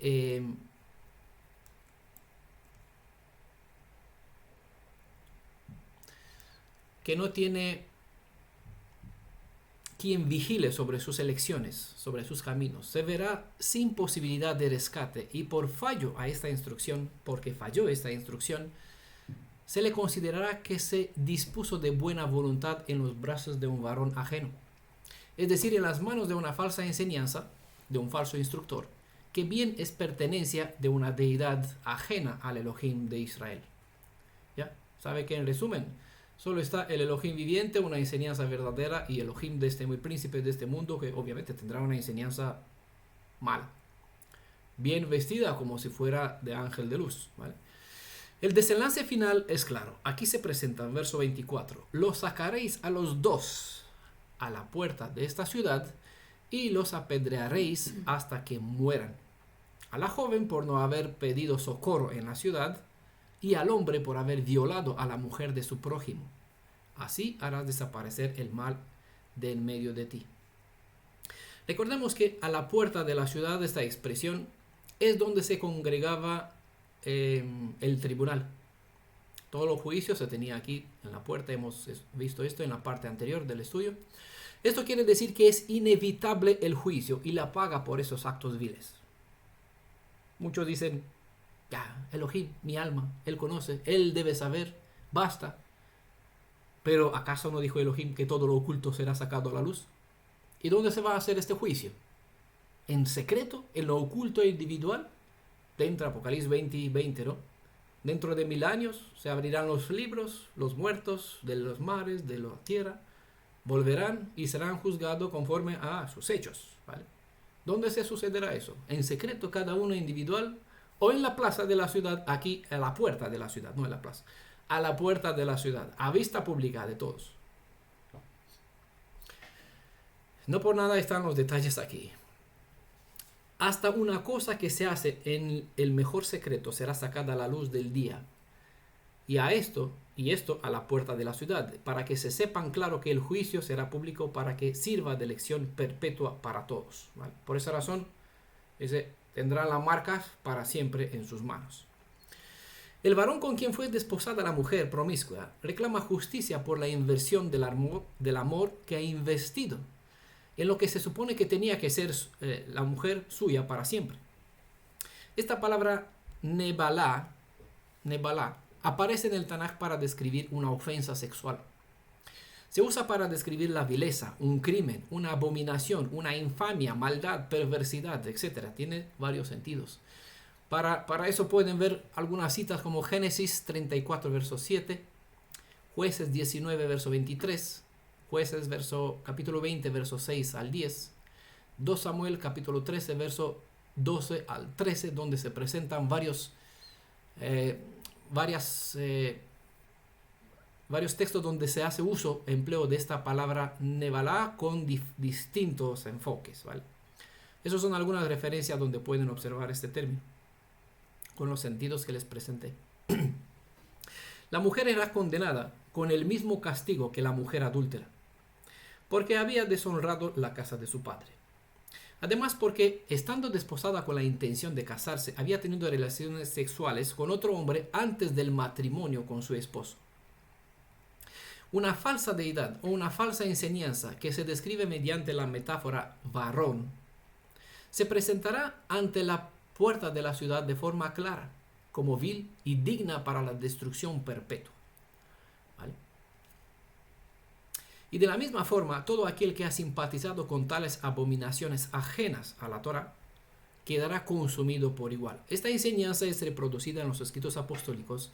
quien vigile sobre sus elecciones, sobre sus caminos, se verá sin posibilidad de rescate, y por fallo a esta instrucción, porque falló esta instrucción, se le considerará que se dispuso de buena voluntad en los brazos de un varón ajeno, es decir, en las manos de una falsa enseñanza, de un falso instructor, que bien es pertenencia de una deidad ajena al Elohim de Israel. ¿Ya? ¿Sabe que en resumen? Solo está el Elohim viviente, una enseñanza verdadera, y Elohim de este muy príncipe de este mundo, que obviamente tendrá una enseñanza mala, bien vestida como si fuera de ángel de luz, ¿vale? El desenlace final es claro. Aquí se presenta en verso 24. Los sacaréis a los dos a la puerta de esta ciudad y los apedrearéis hasta que mueran. A la joven por no haber pedido socorro en la ciudad, y al hombre por haber violado a la mujer de su prójimo. Así harás desaparecer el mal de en medio de ti. Recordemos que a la puerta de la ciudad, esta expresión, es donde se congregaba el tribunal. Todos los juicios se tenía aquí en la puerta. Hemos visto esto en la parte anterior del estudio. Esto quiere decir que es inevitable el juicio y la paga por esos actos viles. Muchos dicen, ya, Elohim, mi alma, él conoce, él debe saber, basta. Pero ¿acaso no dijo Elohim que todo lo oculto será sacado a la luz? ¿Y dónde se va a hacer este juicio? ¿En secreto? ¿En lo oculto e individual? Dentro de Apocalipsis 20 y 20, ¿no? Dentro de 1000 años se abrirán los libros, los muertos de los mares, de la tierra, volverán y serán juzgados conforme a sus hechos, ¿vale? ¿Dónde se sucederá eso? ¿En secreto cada uno individual? ¿O en la plaza de la ciudad, aquí a la puerta de la ciudad, no en la plaza, a la puerta de la ciudad, a vista pública de todos? No por nada están los detalles aquí. Hasta una cosa que se hace en el mejor secreto será sacada a la luz del día. Y esto a la puerta de la ciudad, para que se sepan claro que el juicio será público, para que sirva de lección perpetua para todos, ¿vale? Por esa razón, tendrán las marcas para siempre en sus manos. El varón con quien fue desposada la mujer promiscua reclama justicia por la inversión del amor que ha investido en lo que se supone que tenía que ser la mujer suya para siempre. Esta palabra nebalá, aparece en el Tanaj para describir una ofensa sexual. Se usa para describir la vileza, un crimen, una abominación, una infamia, maldad, perversidad, etc. Tiene varios sentidos. Para eso pueden ver algunas citas como Génesis 34, verso 7, Jueces 19, verso 23, Jueces capítulo 20, verso 6 al 10, 2 Samuel capítulo 13, verso 12 al 13, donde se presentan varios textos donde se hace empleo de esta palabra nebalá con distintos enfoques, ¿vale? Esas son algunas referencias donde pueden observar este término, con los sentidos que les presenté. La mujer era condenada con el mismo castigo que la mujer adúltera, porque había deshonrado la casa de su padre. Además, porque estando desposada con la intención de casarse, había tenido relaciones sexuales con otro hombre antes del matrimonio con su esposo. Una falsa deidad o una falsa enseñanza que se describe mediante la metáfora varón se presentará ante la puerta de la ciudad de forma clara, como vil y digna para la destrucción perpetua, ¿vale? Y de la misma forma, todo aquel que ha simpatizado con tales abominaciones ajenas a la Torah quedará consumido por igual. Esta enseñanza es reproducida en los escritos apostólicos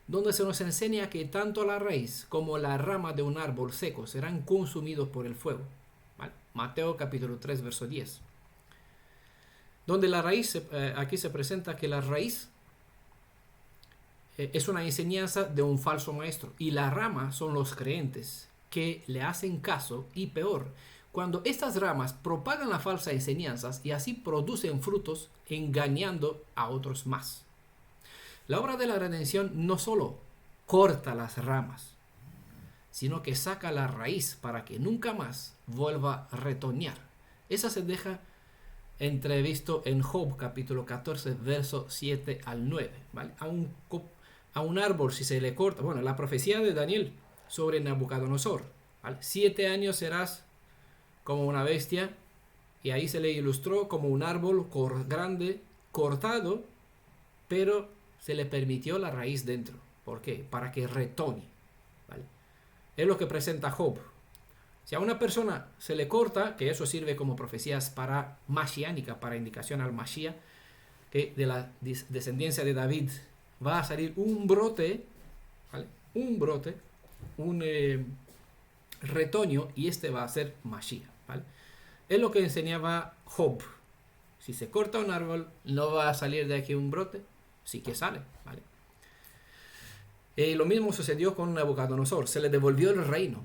donde se nos enseña que tanto la raíz como la rama de un árbol seco serán consumidos por el fuego. ¿Vale? Mateo capítulo 3, verso 10. Donde la raíz, aquí se presenta que la raíz es una enseñanza de un falso maestro y la rama son los creyentes que le hacen caso, y peor, cuando estas ramas propagan las falsas enseñanzas y así producen frutos engañando a otros más. La obra de la redención no solo corta las ramas, sino que saca la raíz para que nunca más vuelva a retoñar. Esa se deja entrevisto en Job capítulo 14, verso 7 al 9. ¿Vale? A un árbol, si se le corta, bueno, la profecía de Daniel sobre Nabucodonosor, ¿vale? 7 años serás como una bestia, y ahí se le ilustró como un árbol grande, cortado, pero se le permitió la raíz dentro. ¿Por qué? Para que retoñe, ¿vale? Es lo que presenta Job. Si a una persona se le corta, que eso sirve como profecías para masiánica, para indicación al Mashiach, que de la descendencia de David va a salir un brote, ¿vale? Un retoño, y este va a ser Mashiach, ¿vale? Es lo que enseñaba Job. Si se corta un árbol, no va a salir de aquí un brote, sí que sale, ¿vale? Lo mismo sucedió con Nabucodonosor, se le devolvió el reino,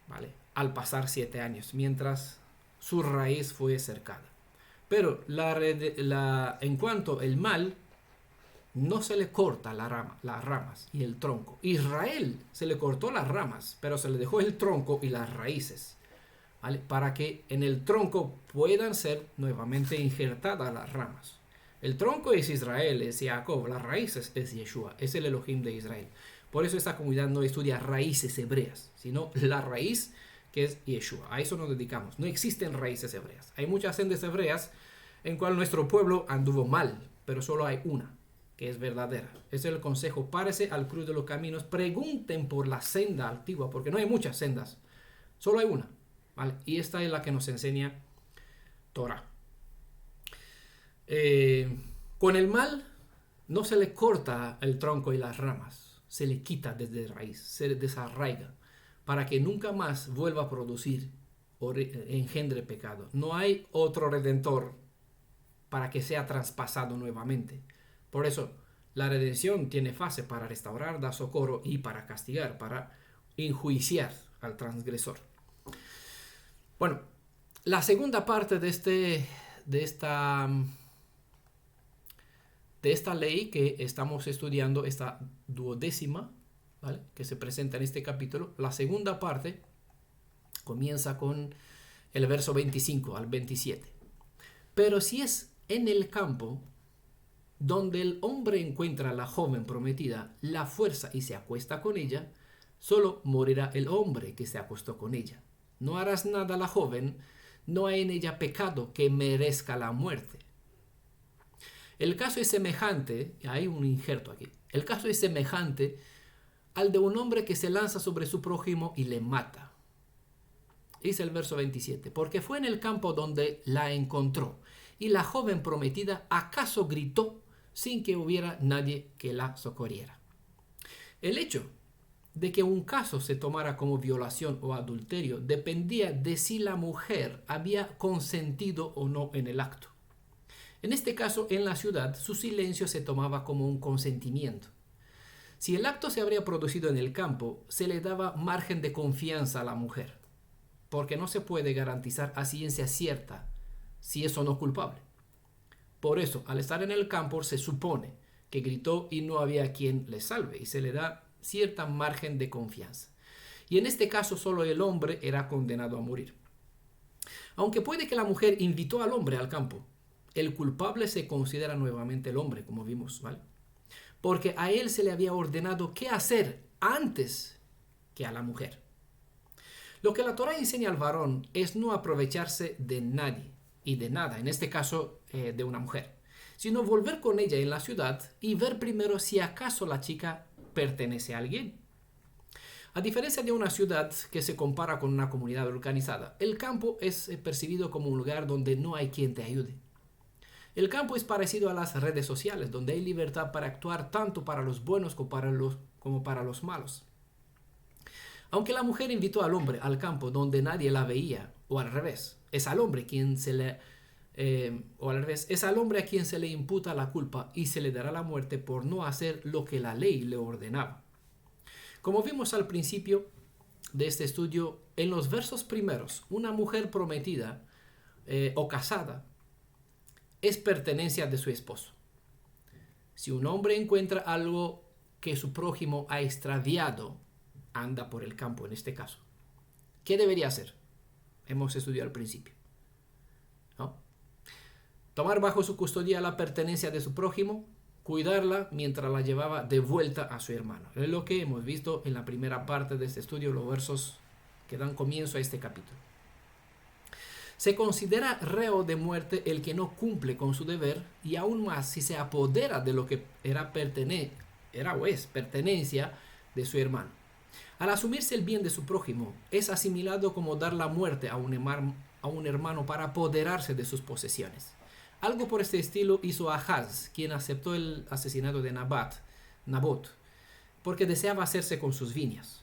¿vale? Al pasar 7 años, mientras su raíz fue cercada. Pero en cuanto al mal, no se le corta las ramas y el tronco. Israel se le cortó las ramas, pero se le dejó el tronco y las raíces, ¿vale? Para que en el tronco puedan ser nuevamente injertadas las ramas. El tronco es Israel, es Jacob, las raíces es Yeshua, es el Elohim de Israel. Por eso esta comunidad no estudia raíces hebreas, sino la raíz que es Yeshua. A eso nos dedicamos. No existen raíces hebreas. Hay muchas sendas hebreas en cual nuestro pueblo anduvo mal, pero solo hay una que es verdadera. Ese es el consejo. Párese al cruz de los caminos, pregunten por la senda antigua, porque no hay muchas sendas, solo hay una, ¿vale? Y esta es la que nos enseña Torah. Con el mal no se le corta el tronco y las ramas, se le quita desde raíz, se desarraiga, para que nunca más vuelva a producir o engendre pecado. No hay otro redentor para que sea traspasado nuevamente. Por eso la redención tiene fase para restaurar, dar socorro, y para castigar, para enjuiciar al transgresor. Bueno, la segunda parte de esta ley que estamos estudiando, esta 12ª, ¿vale?, que se presenta en este capítulo, la segunda parte comienza con el verso 25 al 27. Pero si es en el campo donde el hombre encuentra a la joven prometida, la fuerza y se acuesta con ella, solo morirá el hombre que se acostó con ella. No harás nada a la joven, no hay en ella pecado que merezca la muerte. El caso es semejante, hay un injerto aquí, el caso es semejante al de un hombre que se lanza sobre su prójimo y le mata. Dice el verso 27, porque fue en el campo donde la encontró, y la joven prometida acaso gritó sin que hubiera nadie que la socorriera. El hecho de que un caso se tomara como violación o adulterio dependía de si la mujer había consentido o no en el acto. En este caso, en la ciudad, su silencio se tomaba como un consentimiento. Si el acto se habría producido en el campo, se le daba margen de confianza a la mujer, porque no se puede garantizar a ciencia cierta si es o no culpable. Por eso, al estar en el campo, se supone que gritó y no había quien le salve, y se le da cierta margen de confianza. Y en este caso, solo el hombre era condenado a morir. Aunque puede que la mujer invitó al hombre al campo, el culpable se considera nuevamente el hombre, como vimos, ¿vale? Porque a él se le había ordenado qué hacer antes que a la mujer. Lo que la Torah enseña al varón es no aprovecharse de nadie y de nada, en este caso de una mujer, sino volver con ella en la ciudad y ver primero si acaso la chica pertenece a alguien. A diferencia de una ciudad que se compara con una comunidad organizada, el campo es percibido como un lugar donde no hay quien te ayude. El campo es parecido a las redes sociales, donde hay libertad para actuar tanto para los buenos como para los malos. Aunque la mujer invitó al hombre al campo donde nadie la veía, o al revés, es al hombre es al hombre a quien se le imputa la culpa y se le dará la muerte por no hacer lo que la ley le ordenaba. Como vimos al principio de este estudio, en los versos primeros, una mujer prometida o casada es pertenencia de su esposo. Si un hombre encuentra algo que su prójimo ha extraviado, anda por el campo en este caso, ¿qué debería hacer? Hemos estudiado al principio, ¿no? Tomar bajo su custodia la pertenencia de su prójimo, cuidarla mientras la llevaba de vuelta a su hermano. Es lo que hemos visto en la primera parte de este estudio, los versos que dan comienzo a este capítulo. Se considera reo de muerte el que no cumple con su deber, y aún más si se apodera de lo que era o es pertenencia de su hermano. Al asumirse el bien de su prójimo, es asimilado como dar la muerte a un hermano para apoderarse de sus posesiones. Algo por este estilo hizo Ahaz, quien aceptó el asesinato de Nabot, porque deseaba hacerse con sus viñas.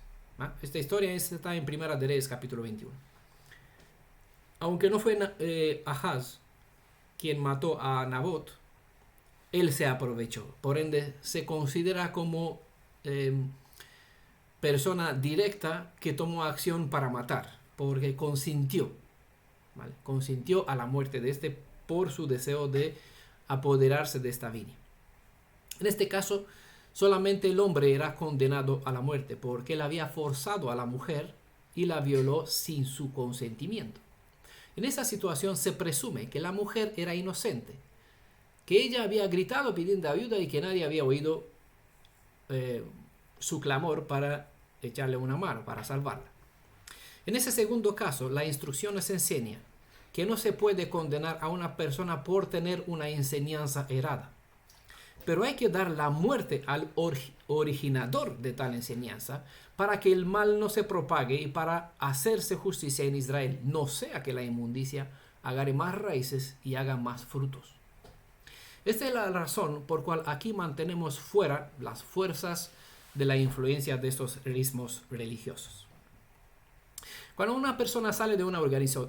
Esta historia está en Primera de Reyes, capítulo 21. Aunque no fue Ahaz quien mató a Nabot, él se aprovechó. Por ende, se considera como persona directa que tomó acción para matar, porque consintió, ¿vale? Consintió a la muerte de este por su deseo de apoderarse de esta viña. En este caso, solamente el hombre era condenado a la muerte porque él había forzado a la mujer y la violó sin su consentimiento. En esa situación se presume que la mujer era inocente, que ella había gritado pidiendo ayuda y que nadie había oído su clamor para echarle una mano, para salvarla. En ese segundo caso, la instrucción nos enseña que no se puede condenar a una persona por tener una enseñanza errada, pero hay que dar la muerte al originador de tal enseñanza para que el mal no se propague y para hacerse justicia en Israel, no sea que la inmundicia agarre más raíces y haga más frutos. Esta es la razón por cual aquí mantenemos fuera las fuerzas de la influencia de estos ritmos religiosos. Cuando una persona sale de una organización,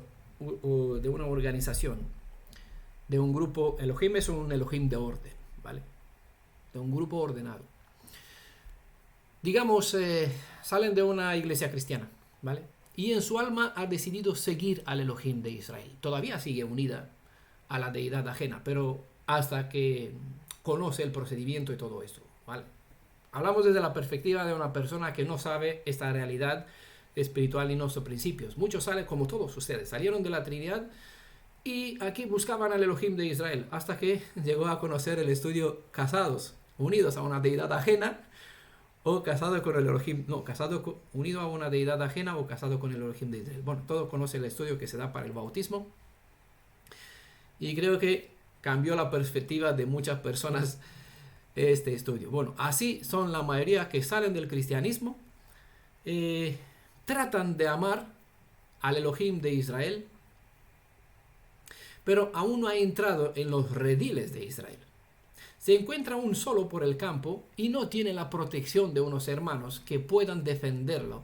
de un grupo, Elohim es un Elohim de orden, ¿vale? De un grupo ordenado. Digamos, salen de una iglesia cristiana, ¿vale? Y en su alma ha decidido seguir al Elohim de Israel. Todavía sigue unida a la deidad ajena, pero hasta que conoce el procedimiento y todo esto, ¿vale? Hablamos desde la perspectiva de una persona que no sabe esta realidad espiritual y nuestros principios. Muchos salen como todos ustedes, salieron de la Trinidad y aquí buscaban al Elohim de Israel, hasta que llegó a conocer el estudio casados, unidos a una deidad ajena, o casado con el Elohim, unido a una deidad ajena o casado con el Elohim de Israel. Bueno, todos conocen el estudio que se da para el bautismo, y creo que cambió la perspectiva de muchas personas este estudio. Bueno, así son la mayoría que salen del cristianismo, tratan de amar al Elohim de Israel, pero aún no ha entrado en los rediles de Israel. Se encuentra aún solo por el campo y no tiene la protección de unos hermanos que puedan defenderlo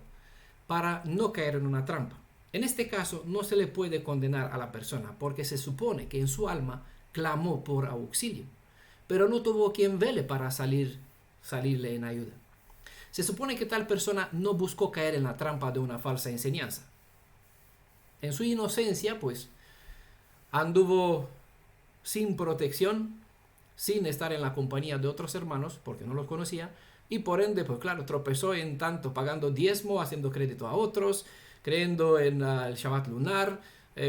para no caer en una trampa. En este caso no se le puede condenar a la persona porque se supone que en su alma clamó por auxilio, pero no tuvo quien vele para salirle en ayuda. Se supone que tal persona no buscó caer en la trampa de una falsa enseñanza. En su inocencia, pues, anduvo sin protección, sin estar en la compañía de otros hermanos, porque no los conocía, y por ende, pues claro, tropezó en tanto pagando diezmo, haciendo crédito a otros, creyendo en el Shabbat lunar,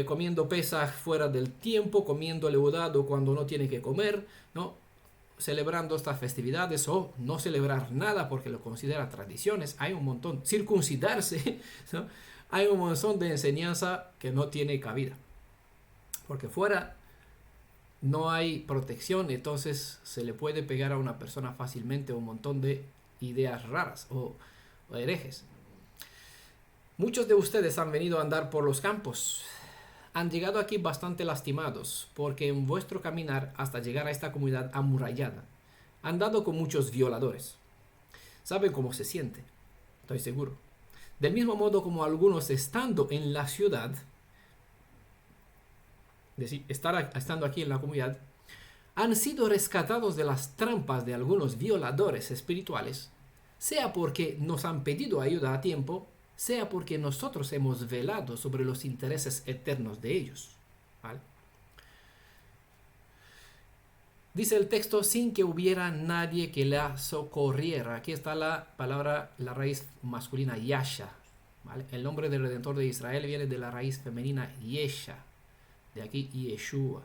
comiendo Pesaj fuera del tiempo, comiendo leudado cuando no tiene que comer, ¿no? Celebrando estas festividades o no celebrar nada porque lo considera tradiciones. Hay un montón, circuncidarse, ¿no? Hay un montón de enseñanza que no tiene cabida, porque fuera no hay protección, entonces se le puede pegar a una persona fácilmente un montón de ideas raras o herejes. Muchos de ustedes han venido a andar por los campos han llegado aquí bastante lastimados, porque en vuestro caminar hasta llegar a esta comunidad amurallada, han dado con muchos violadores. Saben cómo se siente, estoy seguro. Del mismo modo como algunos estando en la ciudad, es decir, estando aquí en la comunidad, han sido rescatados de las trampas de algunos violadores espirituales, sea porque nos han pedido ayuda a tiempo, sea porque nosotros hemos velado sobre los intereses eternos de ellos. ¿Vale? Dice el texto, sin que hubiera nadie que la socorriera. Aquí está la palabra, la raíz masculina Yasha. ¿Vale? El nombre del Redentor de Israel viene de la raíz femenina Yesha. De aquí Yeshua.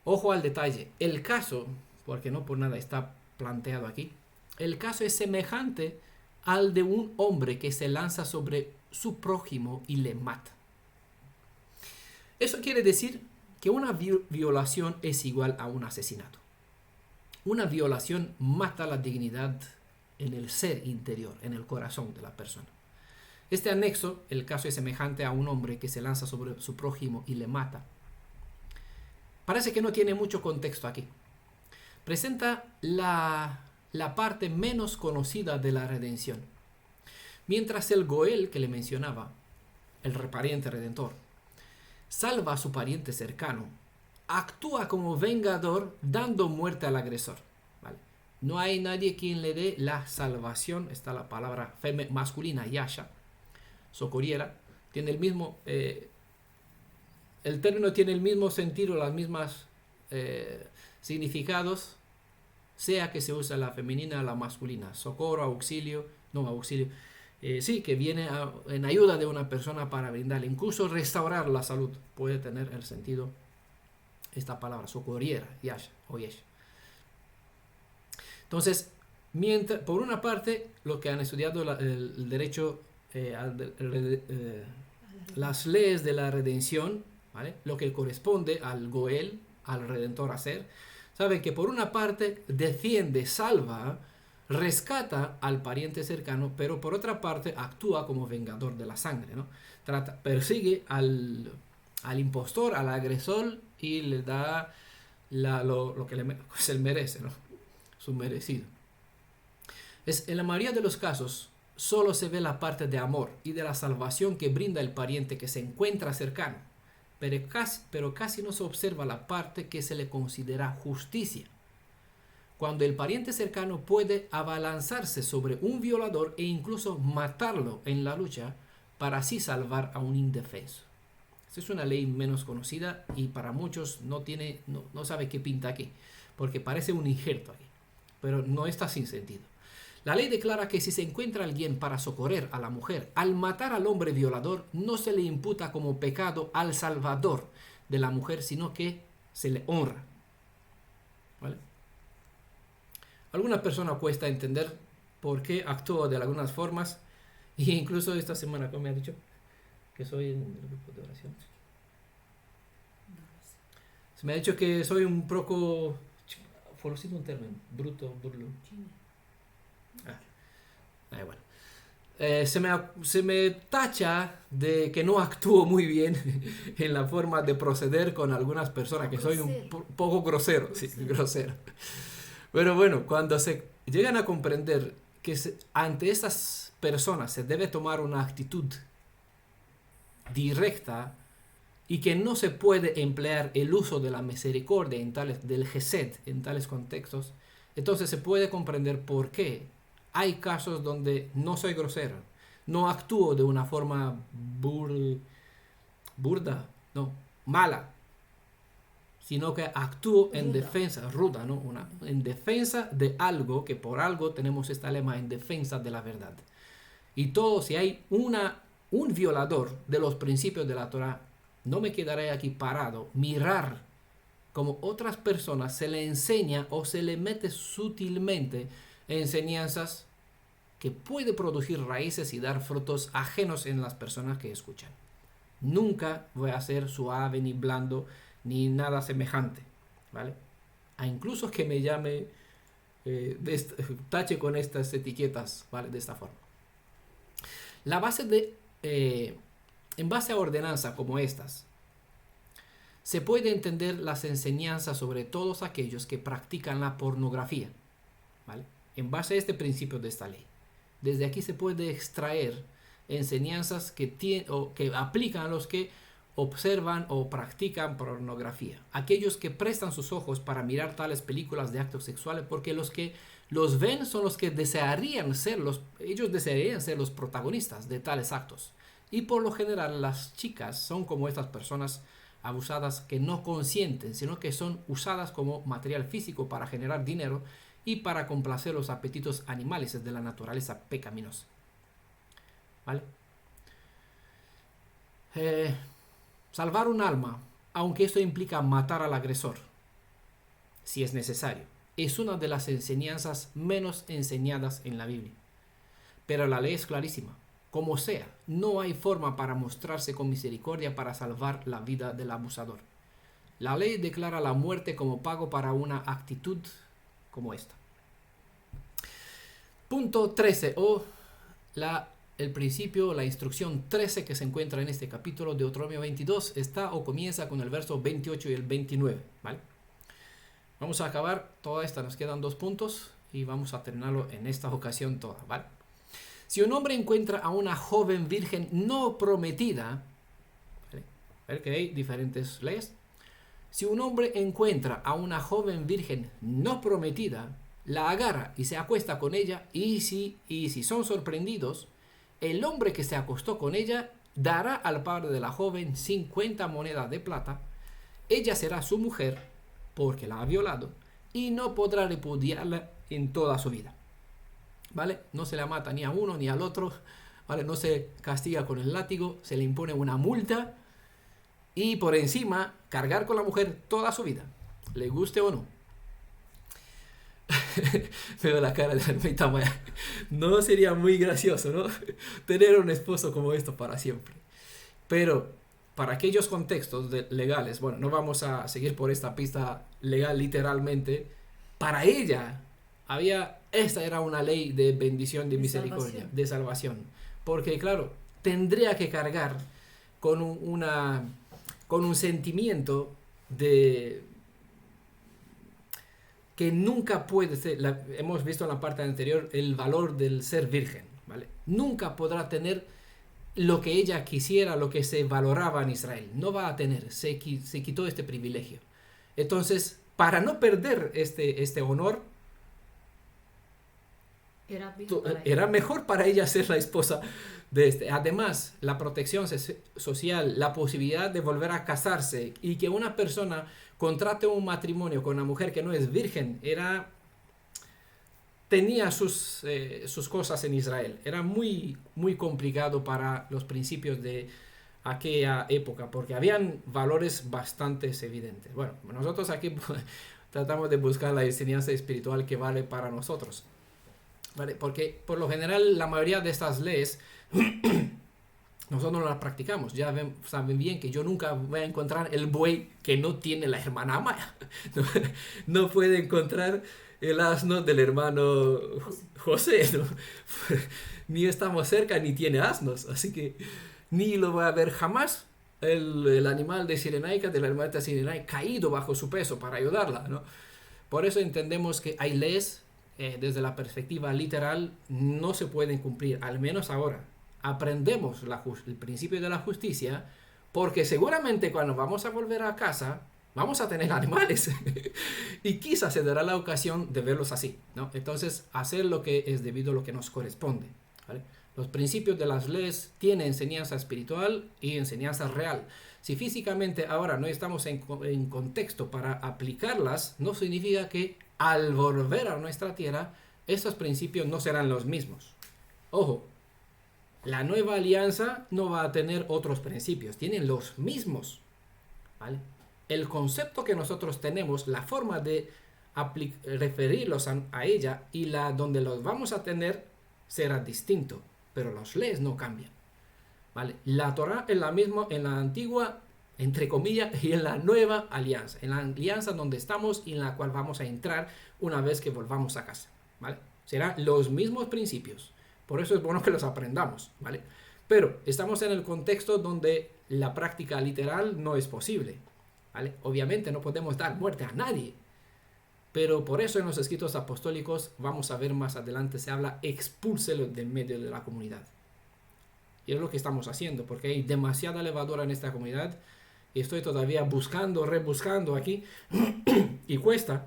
Ojo al detalle. El caso, porque no por nada está planteado aquí, el caso es semejante al de un hombre que se lanza sobre su prójimo y le mata. Eso quiere decir que una violación es igual a un asesinato. Una violación mata la dignidad en el ser interior, en el corazón de la persona. Este anexo, el caso es semejante a un hombre que se lanza sobre su prójimo y le mata. Parece que no tiene mucho contexto aquí. Presenta la parte menos conocida de la redención. Mientras el Goel que le mencionaba, el pariente redentor, salva a su pariente cercano, actúa como vengador dando muerte al agresor. ¿Vale? No hay nadie quien le dé la salvación. Está la palabra masculina, Yasha, socorriera. Tiene el mismo, el término tiene el mismo sentido, las mismas significados, sea que se usa la femenina o la masculina. Socorro, auxilio, no auxilio. Sí, que viene en ayuda de una persona para brindarle, incluso restaurar la salud. Puede tener el sentido esta palabra, socorriera, Yasha o Yesha. Entonces, por una parte, los que han estudiado el derecho, las leyes de la redención, ¿vale? Lo que corresponde al Goel, al Redentor hacer, saben que por una parte defiende, salva, rescata al pariente cercano, pero por otra parte actúa como vengador de la sangre, ¿no? Persigue al impostor, al agresor, y le da lo que se merece, ¿no? Su merecido. En la mayoría de los casos solo se ve la parte de amor y de la salvación que brinda el pariente que se encuentra cercano, pero casi no se observa la parte que se le considera justicia, cuando el pariente cercano puede abalanzarse sobre un violador e incluso matarlo en la lucha para así salvar a un indefenso. Esta es una ley menos conocida y para muchos no sabe qué pinta aquí, porque parece un injerto aquí, pero no está sin sentido. La ley declara que si se encuentra alguien para socorrer a la mujer al matar al hombre violador, no se le imputa como pecado al salvador de la mujer, sino que se le honra. ¿Vale? Alguna persona cuesta entender por qué actúo de algunas formas, e incluso esta semana, como me ha dicho, que soy en el grupo de oración. Se me ha dicho que soy un poco, forcito un término, bruto, burlo. Bueno. Se me tacha de que no actúo muy bien en la forma de proceder con algunas personas, que soy un poco grosero. Sí, grosero. Pero bueno, cuando se llegan a comprender que ante estas personas se debe tomar una actitud directa y que no se puede emplear el uso de la misericordia del gesed en tales contextos, entonces se puede comprender por qué hay casos donde no soy grosero, no actúo de una forma mala, sino que actúo en defensa, ruda, ¿no? En defensa de algo, que por algo tenemos este lema, en defensa de la verdad. Y si hay un violador de los principios de la Torah, no me quedaré aquí parado, mirar como otras personas se le enseña o se le mete sutilmente enseñanzas que puede producir raíces y dar frutos ajenos en las personas que escuchan. Nunca voy a ser suave ni blando ni nada semejante, ¿vale? Incluso que me llame, tache con estas etiquetas, ¿vale? De esta forma. La base En base a ordenanzas como estas, se puede entender las enseñanzas sobre todos aquellos que practican la pornografía, ¿vale? En base a este principio de esta ley. Desde aquí se puede extraer enseñanzas que aplican a los que observan o practican pornografía. Aquellos que prestan sus ojos para mirar tales películas de actos sexuales, porque los que los ven son los que ellos desearían ser los protagonistas de tales actos. Y por lo general las chicas son como estas personas abusadas que no consienten, sino que son usadas como material físico para generar dinero y para complacer los apetitos animales de la naturaleza pecaminosa. ¿Vale? Salvar un alma, aunque esto implica matar al agresor, si es necesario, es una de las enseñanzas menos enseñadas en la Biblia. Pero la ley es clarísima. Como sea, no hay forma para mostrarse con misericordia para salvar la vida del abusador. La ley declara la muerte como pago para una actitud como esta. Punto 13, el principio, la instrucción 13 que se encuentra en este capítulo de Deuteronomio 22 está o comienza con el verso 28 y el 29, ¿vale? Vamos a acabar toda esta, nos quedan 2 puntos y vamos a terminarlo en esta ocasión toda, ¿vale? Si un hombre encuentra a una joven virgen no prometida, ¿vale? A ver que hay diferentes leyes. Si un hombre encuentra a una joven virgen no prometida, la agarra y se acuesta con ella, y si son sorprendidos, el hombre que se acostó con ella dará al padre de la joven 50 monedas de plata. Ella será su mujer porque la ha violado y no podrá repudiarla en toda su vida. ¿Vale? No se la mata ni a uno ni al otro, ¿vale? No se castiga con el látigo, se le impone una multa y por encima cargar con la mujer toda su vida, le guste o no. Veo la cara de la ermita Maya. No sería muy gracioso, ¿no? Tener un esposo como esto para siempre. Pero para aquellos contextos legales, bueno, no vamos a seguir por esta pista legal literalmente. Para ella esta era una ley de bendición, de misericordia, de salvación. Porque claro, tendría que cargar con un sentimiento de que nunca puede ser, hemos visto en la parte anterior el valor del ser virgen, ¿vale? Nunca podrá tener lo que ella quisiera, lo que se valoraba en Israel. No va a tener, se quitó este privilegio. Entonces, para no perder este honor, era mejor para ella ser la esposa de este. Además, la protección social, la posibilidad de volver a casarse y que una persona contrate un matrimonio con una mujer que no es virgen, tenía sus cosas en Israel. Era muy, muy complicado para los principios de aquella época, porque habían valores bastante evidentes. Bueno, nosotros aquí tratamos de buscar la enseñanza espiritual que vale para nosotros, ¿vale? Porque por lo general la mayoría de estas leyes nosotros no las practicamos. Ya saben bien que yo nunca voy a encontrar el buey que no tiene la hermana Maya. No puede encontrar el asno del hermano José, ¿no? Ni estamos cerca ni tiene asnos, así que ni lo voy a ver jamás el animal de Cirenaica, de la hermana Cirenaica, caído bajo su peso para ayudarla, ¿no? Por eso entendemos que hay leyes desde la perspectiva literal no se pueden cumplir, al menos ahora. Aprendemos el principio de la justicia porque seguramente cuando vamos a volver a casa vamos a tener animales y quizás se dará la ocasión de verlos así, ¿no? Entonces, hacer lo que es debido a lo que nos corresponde, ¿vale? Los principios de las leyes tienen enseñanza espiritual y enseñanza real. Si físicamente ahora no estamos en contexto para aplicarlas, no significa que al volver a nuestra tierra, estos principios no serán los mismos. Ojo, la nueva alianza no va a tener otros principios, tienen los mismos, ¿vale? El concepto que nosotros tenemos, la forma de referirlos a ella y donde los vamos a tener será distinto, pero las leyes no cambian, ¿vale? La Torá es la misma en la antigua, entre comillas, y en la nueva alianza, en la alianza donde estamos y en la cual vamos a entrar una vez que volvamos a casa, ¿vale? Serán los mismos principios. Por eso es bueno que los aprendamos, ¿vale? Pero estamos en el contexto donde la práctica literal no es posible, ¿vale? Obviamente no podemos dar muerte a nadie, pero por eso en los escritos apostólicos, vamos a ver más adelante, se habla expúlselo del medio de la comunidad. Y es lo que estamos haciendo, porque hay demasiada levadura en esta comunidad y estoy todavía buscando, rebuscando aquí y cuesta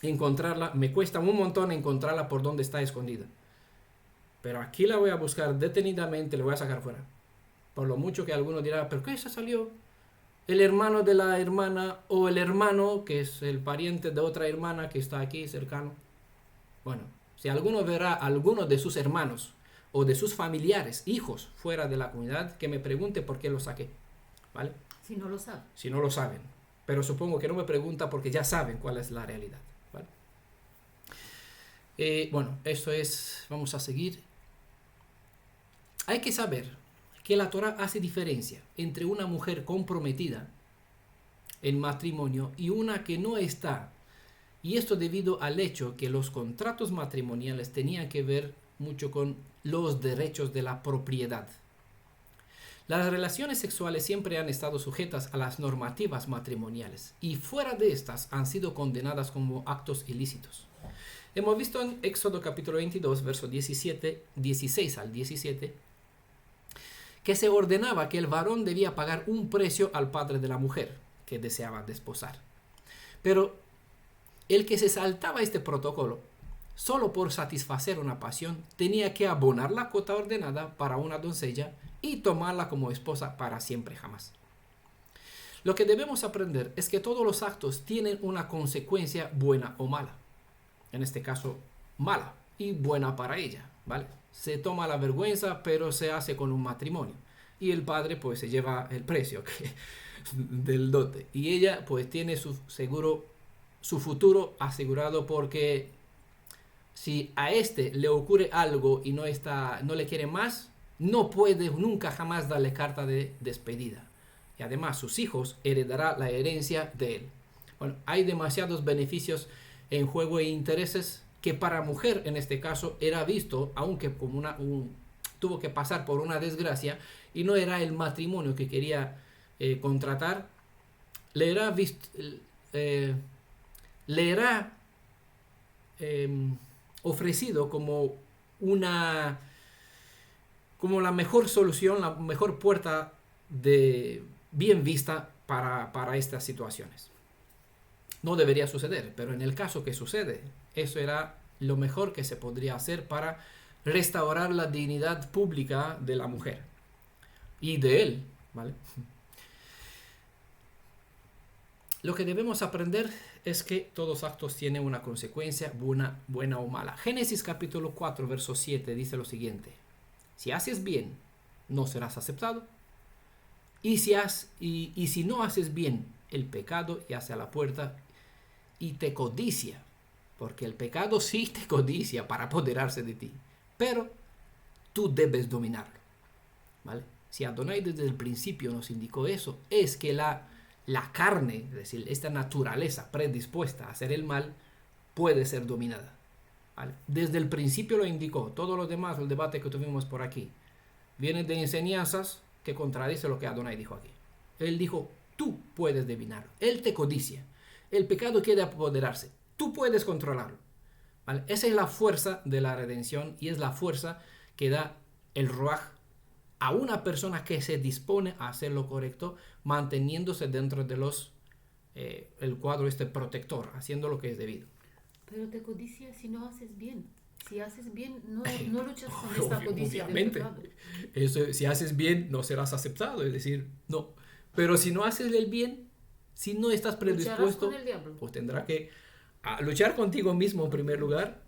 encontrarla, me cuesta un montón encontrarla por donde está escondida. Pero aquí la voy a buscar detenidamente, la voy a sacar fuera. Por lo mucho que alguno dirá, ¿pero qué se salió? El hermano de la hermana o el hermano que es el pariente de otra hermana que está aquí cercano. Bueno, si alguno verá a alguno de sus hermanos o de sus familiares, hijos, fuera de la comunidad, que me pregunte por qué lo saqué, ¿vale? Si no lo saben. Si no lo saben. Pero supongo que no me pregunta porque ya saben cuál es la realidad, ¿vale? Bueno, esto es, vamos a seguir. Hay que saber que la Torá hace diferencia entre una mujer comprometida en matrimonio y una que no está. Y esto debido al hecho que los contratos matrimoniales tenían que ver mucho con los derechos de la propiedad. Las relaciones sexuales siempre han estado sujetas a las normativas matrimoniales y fuera de estas han sido condenadas como actos ilícitos. Hemos visto en Éxodo capítulo 22, verso 16 al 17, que se ordenaba que el varón debía pagar un precio al padre de la mujer que deseaba desposar. Pero el que se saltaba este protocolo, solo por satisfacer una pasión, tenía que abonar la cuota ordenada para una doncella y tomarla como esposa para siempre jamás. Lo que debemos aprender es que todos los actos tienen una consecuencia buena o mala. En este caso, mala y buena para ella, ¿vale? Se toma la vergüenza, pero se hace con un matrimonio. Y el padre, pues, se lleva el precio del dote. Y ella, pues, tiene su futuro asegurado porque si a este le ocurre algo y no le quiere más, no puede nunca jamás darle carta de despedida. Y además, sus hijos heredarán la herencia de él. Bueno, hay demasiados beneficios en juego e intereses que para mujer en este caso era visto, aunque como tuvo que pasar por una desgracia y no era el matrimonio que quería contratar, le era ofrecido como la mejor solución, la mejor puerta de bien vista para estas situaciones. No debería suceder, pero en el caso que sucede, eso era lo mejor que se podría hacer para restaurar la dignidad pública de la mujer y de él, ¿vale? Lo que debemos aprender es que todos actos tienen una consecuencia buena o mala. Génesis capítulo 4, verso 7 dice lo siguiente: si haces bien, no serás aceptado, y si no haces bien, el pecado yace a la puerta y te codicia, porque el pecado sí te codicia para apoderarse de ti, pero tú debes dominarlo, ¿vale? Si Adonai desde el principio nos indicó eso, es que la carne, es decir, esta naturaleza predispuesta a hacer el mal, puede ser dominada, ¿vale? Desde el principio lo indicó. Todo lo demás, el debate que tuvimos por aquí, viene de enseñanzas que contradice lo que Adonai dijo aquí. Él dijo, tú puedes dominarlo. Él te codicia. El pecado quiere apoderarse. Tú puedes controlarlo, ¿vale? Esa es la fuerza de la redención y es la fuerza que da el Ruaj a una persona que se dispone a hacer lo correcto, manteniéndose dentro de el cuadro protector, haciendo lo que es debido. Pero te codicia si no haces bien. Si haces bien, no luchas con esta codicia. Obviamente. Eso, si haces bien, no serás aceptado. Es decir, no. Pero si no haces el bien, si no estás predispuesto, pues tendrá que luchar contigo mismo en primer lugar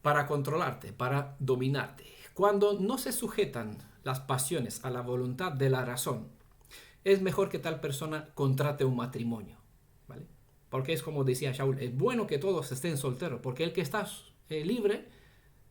para controlarte, para dominarte. Cuando no se sujetan las pasiones a la voluntad de la razón, es mejor que tal persona contrate un matrimonio, ¿vale? Porque es como decía Shaul, es bueno que todos estén solteros, porque el que está libre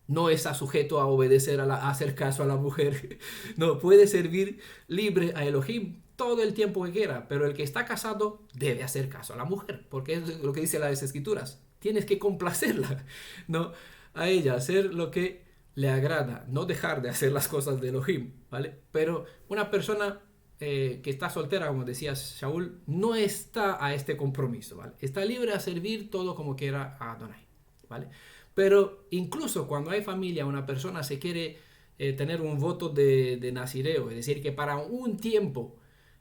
no está sujeto a obedecer, a hacer caso a la mujer. No, puede servir libre a Elohim todo el tiempo que quiera, pero el que está casado debe hacer caso a la mujer, porque es lo que dice las Escrituras. Tienes que complacerla, ¿no? A ella, hacer lo que le agrada no dejar de hacer las cosas de Elohim, ¿vale? Pero una persona que está soltera, como decía Shaul, no está a este compromiso, ¿vale? Está libre a servir todo como quiera a Adonai, ¿vale? Pero incluso cuando hay familia, una persona se quiere tener un voto de nazireo, es decir, que para un tiempo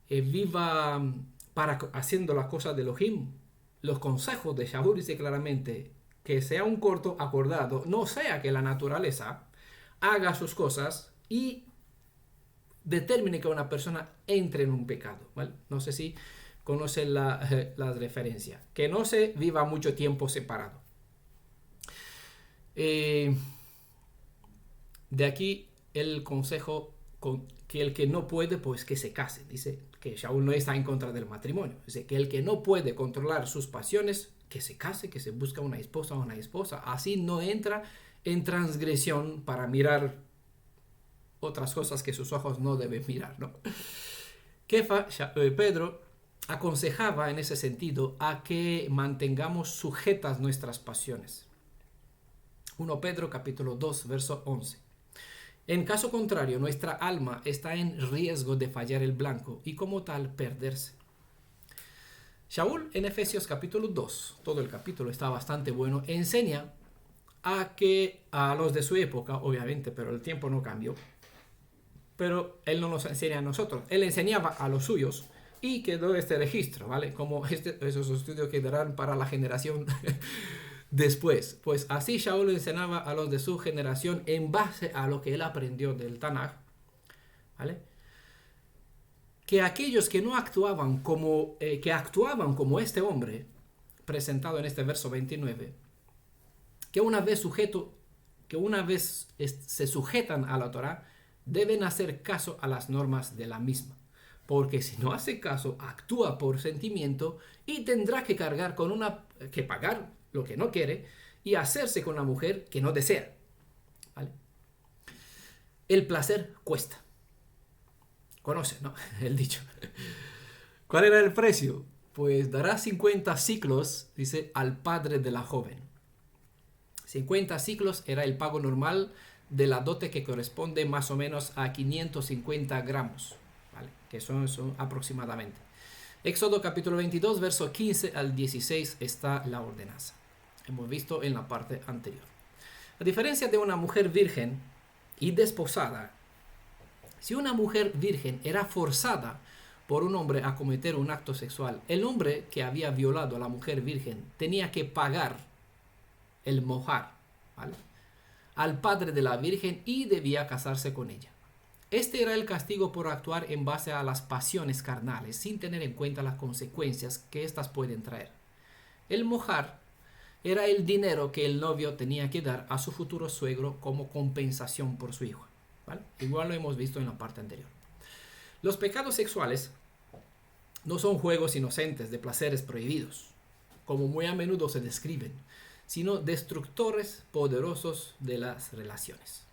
viva haciendo las cosas de Elohim, los consejos de Shaul dice claramente que sea un corto acordado, no sea que la naturaleza haga sus cosas y determine que una persona entre en un pecado, ¿vale? No sé si conocen la referencia. Que no se viva mucho tiempo separado. De aquí el consejo que el que no puede, pues que se case. Dice que Shaul no está en contra del matrimonio. Dice que el que no puede controlar sus pasiones, que se case, que se busca una esposa o una esposa. Así no entra en transgresión para mirar otras cosas que sus ojos no deben mirar, ¿no? Pedro aconsejaba en ese sentido a que mantengamos sujetas nuestras pasiones. 1 Pedro capítulo 2, verso 11. En caso contrario, nuestra alma está en riesgo de fallar el blanco y como tal perderse. Shaul en Efesios capítulo 2, todo el capítulo está bastante bueno, enseña a los de su época, obviamente, pero el tiempo no cambió, pero él no nos enseña a nosotros, él enseñaba a los suyos y quedó este registro, ¿vale? Como esos estudios quedarán para la generación después. Pues así Shaul enseñaba a los de su generación en base a lo que él aprendió del Tanaj, ¿vale? Que aquellos que no actuaban que actuaban como este hombre presentado en este verso 29, que una vez se sujetan a la Torá, deben hacer caso a las normas de la misma. Porque si no hace caso, actúa por sentimiento y tendrá que que pagar lo que no quiere y hacerse con la mujer que no desea. ¿Vale? El placer cuesta. Conoce, ¿no? El dicho. ¿Cuál era el precio? Pues dará 50 ciclos, dice, al padre de la joven. 50 ciclos era el pago normal de la dote, que corresponde más o menos a 550 gramos, ¿vale? Que son aproximadamente. Éxodo capítulo 22, verso 15 al 16 está la ordenanza. Hemos visto en la parte anterior. A diferencia de una mujer virgen y desposada, si una mujer virgen era forzada por un hombre a cometer un acto sexual, el hombre que había violado a la mujer virgen tenía que pagar el mojar, ¿vale?, al padre de la virgen y debía casarse con ella. Este era el castigo por actuar en base a las pasiones carnales, sin tener en cuenta las consecuencias que éstas pueden traer. El mojar era el dinero que el novio tenía que dar a su futuro suegro como compensación por su hijo, ¿vale? Igual lo hemos visto en la parte anterior. Los pecados sexuales no son juegos inocentes de placeres prohibidos, como muy a menudo se describen, sino destructores poderosos de las relaciones.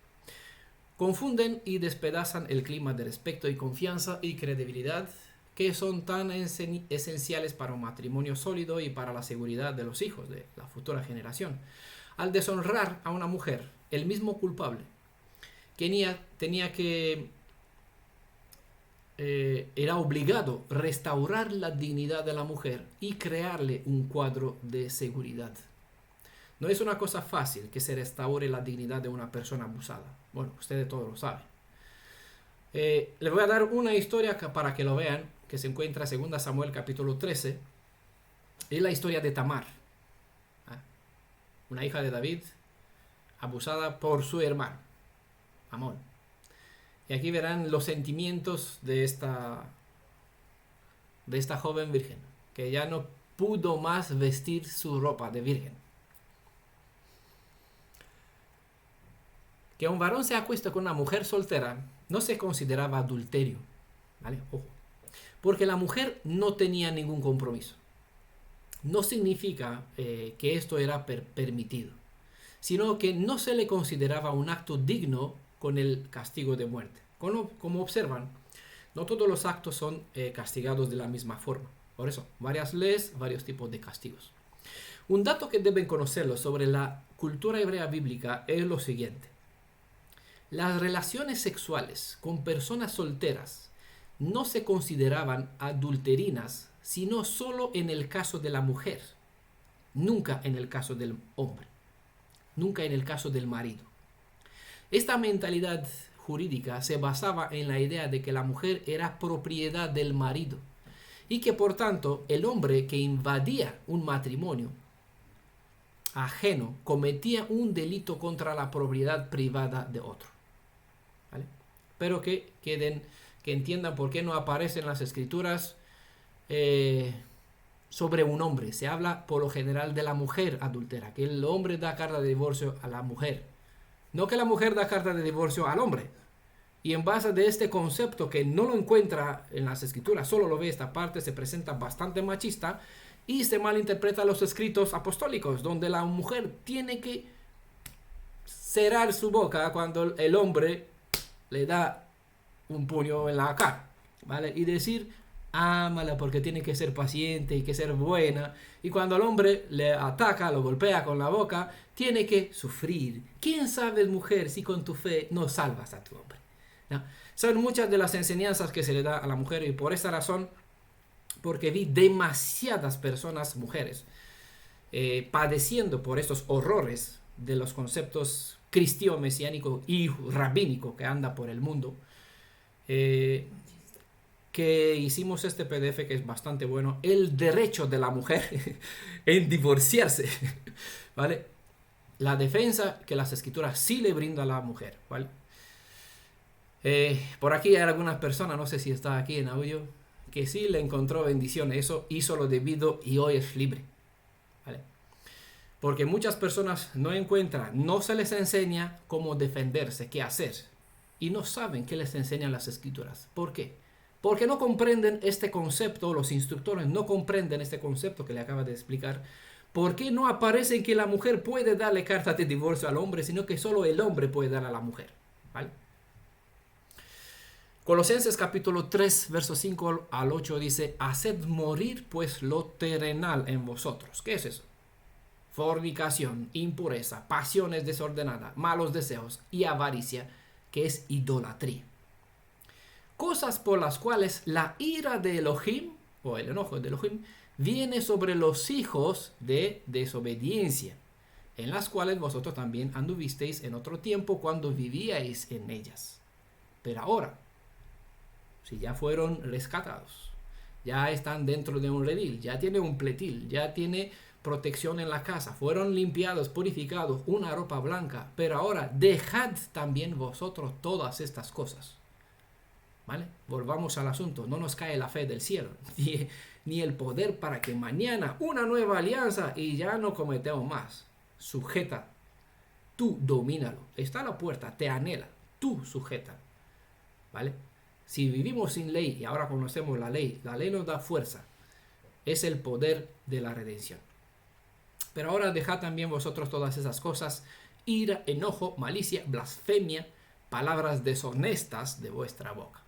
Confunden y despedazan el clima de respeto y confianza y credibilidad que son tan esenciales para un matrimonio sólido y para la seguridad de los hijos de la futura generación. Al deshonrar a una mujer, el mismo culpable era obligado a restaurar la dignidad de la mujer y crearle un cuadro de seguridad. No es una cosa fácil que se restaure la dignidad de una persona abusada. Bueno, ustedes todos lo saben. Les voy a dar una historia para que lo vean, que se encuentra en 2 Samuel capítulo 13. Es la historia de Tamar, una hija de David, abusada por su hermano, Amón. Y aquí verán los sentimientos de esta joven virgen, que ya no pudo más vestir su ropa de virgen. Que un varón se acuesta con una mujer soltera no se consideraba adulterio, ¿vale? Ojo. Porque la mujer no tenía ningún compromiso. No significa que esto era permitido, sino que no se le consideraba un acto digno con el castigo de muerte. Como observan, no todos los actos son castigados de la misma forma. Por eso, varias leyes, varios tipos de castigos. Un dato que deben conocerlo sobre la cultura hebrea bíblica es lo siguiente. Las relaciones sexuales con personas solteras no se consideraban adulterinas, sino solo en el caso de la mujer, nunca en el caso del hombre, nunca en el caso del marido. Esta mentalidad jurídica se basaba en la idea de que la mujer era propiedad del marido y que por tanto el hombre que invadía un matrimonio ajeno cometía un delito contra la propiedad privada de otro. ¿Vale? Pero que entiendan por qué no aparece en las escrituras sobre un hombre. Se habla por lo general de la mujer adúltera, que el hombre da carta de divorcio a la mujer, no que la mujer da carta de divorcio al hombre. Y en base de este concepto que no lo encuentra en las escrituras, solo lo ve esta parte, se presenta bastante machista y se malinterpreta los escritos apostólicos, donde la mujer tiene que cerrar su boca cuando el hombre le da un puño en la cara, ¿vale? Y decir, ámala porque tiene que ser paciente y que ser buena. Y cuando el hombre le ataca, lo golpea con la boca, tiene que sufrir. ¿Quién sabe, mujer, si con tu fe no salvas a tu hombre? ¿No? Son muchas de las enseñanzas que se le da a la mujer y por esa razón, porque vi demasiadas personas, mujeres, padeciendo por estos horrores de los conceptos cristiano, mesiánico y rabínico que anda por el mundo, que hicimos este PDF que es bastante bueno, el derecho de la mujer en divorciarse, ¿vale? La defensa que las escrituras sí le brinda a la mujer, ¿vale? Por aquí hay algunas personas, no sé si está aquí en audio, que sí le encontró bendición, eso hizo lo debido y hoy es libre, ¿vale? Porque muchas personas no encuentran, no se les enseña cómo defenderse, qué hacer, y no saben qué les enseñan las escrituras. ¿Por qué? Porque no comprenden este concepto, los instructores no comprenden este concepto que le acaba de explicar. ¿Por qué no aparece que la mujer puede darle carta de divorcio al hombre, sino que solo el hombre puede dar a la mujer? ¿Vale? Colosenses capítulo 3, versos 5 al 8 dice, haced morir pues lo terrenal en vosotros. ¿Qué es eso? Fornicación, impureza, pasiones desordenadas, malos deseos y avaricia, que es idolatría. Cosas por las cuales la ira de Elohim, o el enojo de Elohim, viene sobre los hijos de desobediencia, en las cuales vosotros también anduvisteis en otro tiempo cuando vivíais en ellas. Pero ahora, si ya fueron rescatados, ya están dentro de un redil, ya tiene un pletil, ya tiene protección en la casa, fueron limpiados, purificados, una ropa blanca, pero ahora dejad también vosotros todas estas cosas. ¿Vale? Volvamos al asunto, no nos cae la fe del cielo, ni el poder para que mañana una nueva alianza y ya no cometemos más. Sujeta, tú domínalo, está a la puerta, te anhela, tú sujeta. ¿Vale? Si vivimos sin ley y ahora conocemos la ley nos da fuerza, es el poder de la redención. Pero ahora dejad también vosotros todas esas cosas, ira, enojo, malicia, blasfemia, palabras deshonestas de vuestra boca.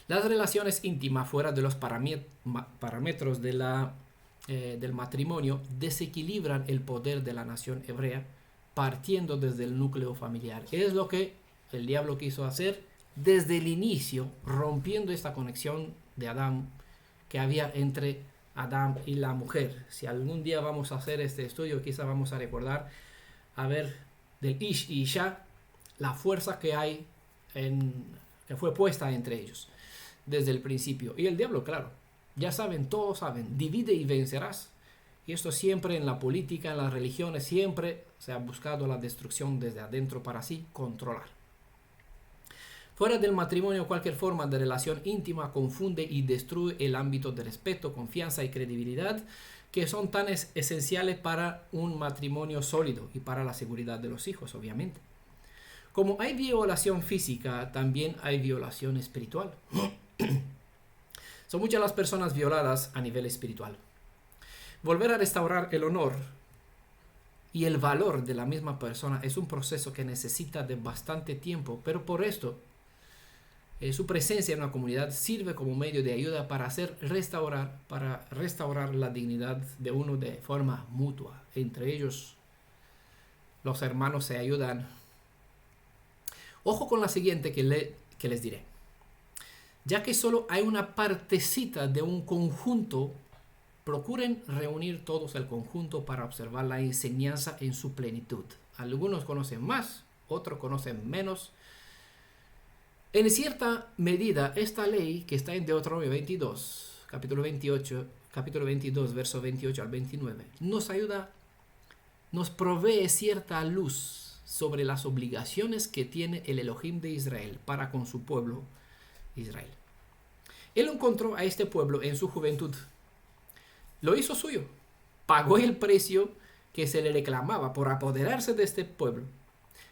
Las relaciones íntimas fuera de los parámetros del matrimonio desequilibran el poder de la nación hebrea partiendo desde el núcleo familiar. Es lo que el diablo quiso hacer desde el inicio, rompiendo esta conexión de Adán que había entre Adán y la mujer. Si algún día vamos a hacer este estudio, quizá vamos a recordar, a ver, del Ish y Isha, la fuerza que hay, que fue puesta entre ellos desde el principio. Y el diablo, claro, ya saben, todos saben, divide y vencerás. Y esto siempre en la política, en las religiones, siempre se ha buscado la destrucción desde adentro para así controlar. Fuera del matrimonio, cualquier forma de relación íntima confunde y destruye el ámbito de respeto, confianza y credibilidad que son tan esenciales para un matrimonio sólido y para la seguridad de los hijos, obviamente. Como hay violación física, también hay violación espiritual. Son muchas las personas violadas a nivel espiritual. Volver a restaurar el honor y el valor de la misma persona es un proceso que necesita de bastante tiempo, pero por esto su presencia en una comunidad sirve como medio de ayuda para restaurar la dignidad de uno de forma mutua. Entre ellos, los hermanos se ayudan Ojo con la siguiente que les diré. Ya que solo hay una partecita de un conjunto, procuren reunir todos el conjunto para observar la enseñanza en su plenitud. Algunos conocen más, otros conocen menos. En cierta medida, esta ley que está en Deuteronomio 22, capítulo 22, verso 28 al 29, nos ayuda, nos provee cierta luz sobre las obligaciones que tiene el Elohim de Israel para con su pueblo Israel. Él encontró a este pueblo en su juventud. Lo hizo suyo. Pagó el precio que se le reclamaba por apoderarse de este pueblo.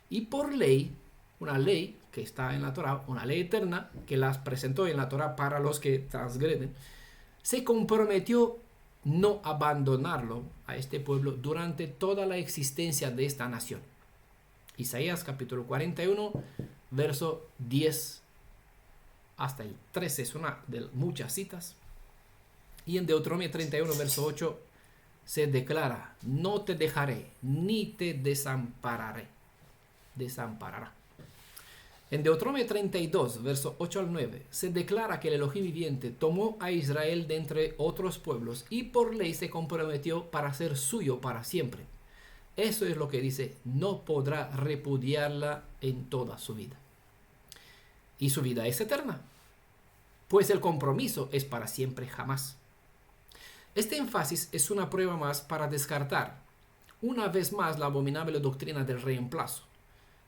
Y por ley, una ley que está en la Torá, una ley eterna que las presentó en la Torá para los que transgreden, se comprometió no abandonarlo a este pueblo durante toda la existencia de esta nación. Isaías capítulo 41, verso 10 hasta el 13 es una de muchas citas. Y en Deuteronomio 31, verso 8 se declara: no te dejaré ni te desampararé. Desamparará. En Deuteronomio 32, verso 8 al 9, se declara que el Elohim viviente tomó a Israel de entre otros pueblos y por ley se comprometió para ser suyo para siempre. Eso es lo que dice: no podrá repudiarla en toda su vida. Y su vida es eterna, pues el compromiso es para siempre jamás. Este énfasis es una prueba más para descartar una vez más la abominable doctrina del reemplazo.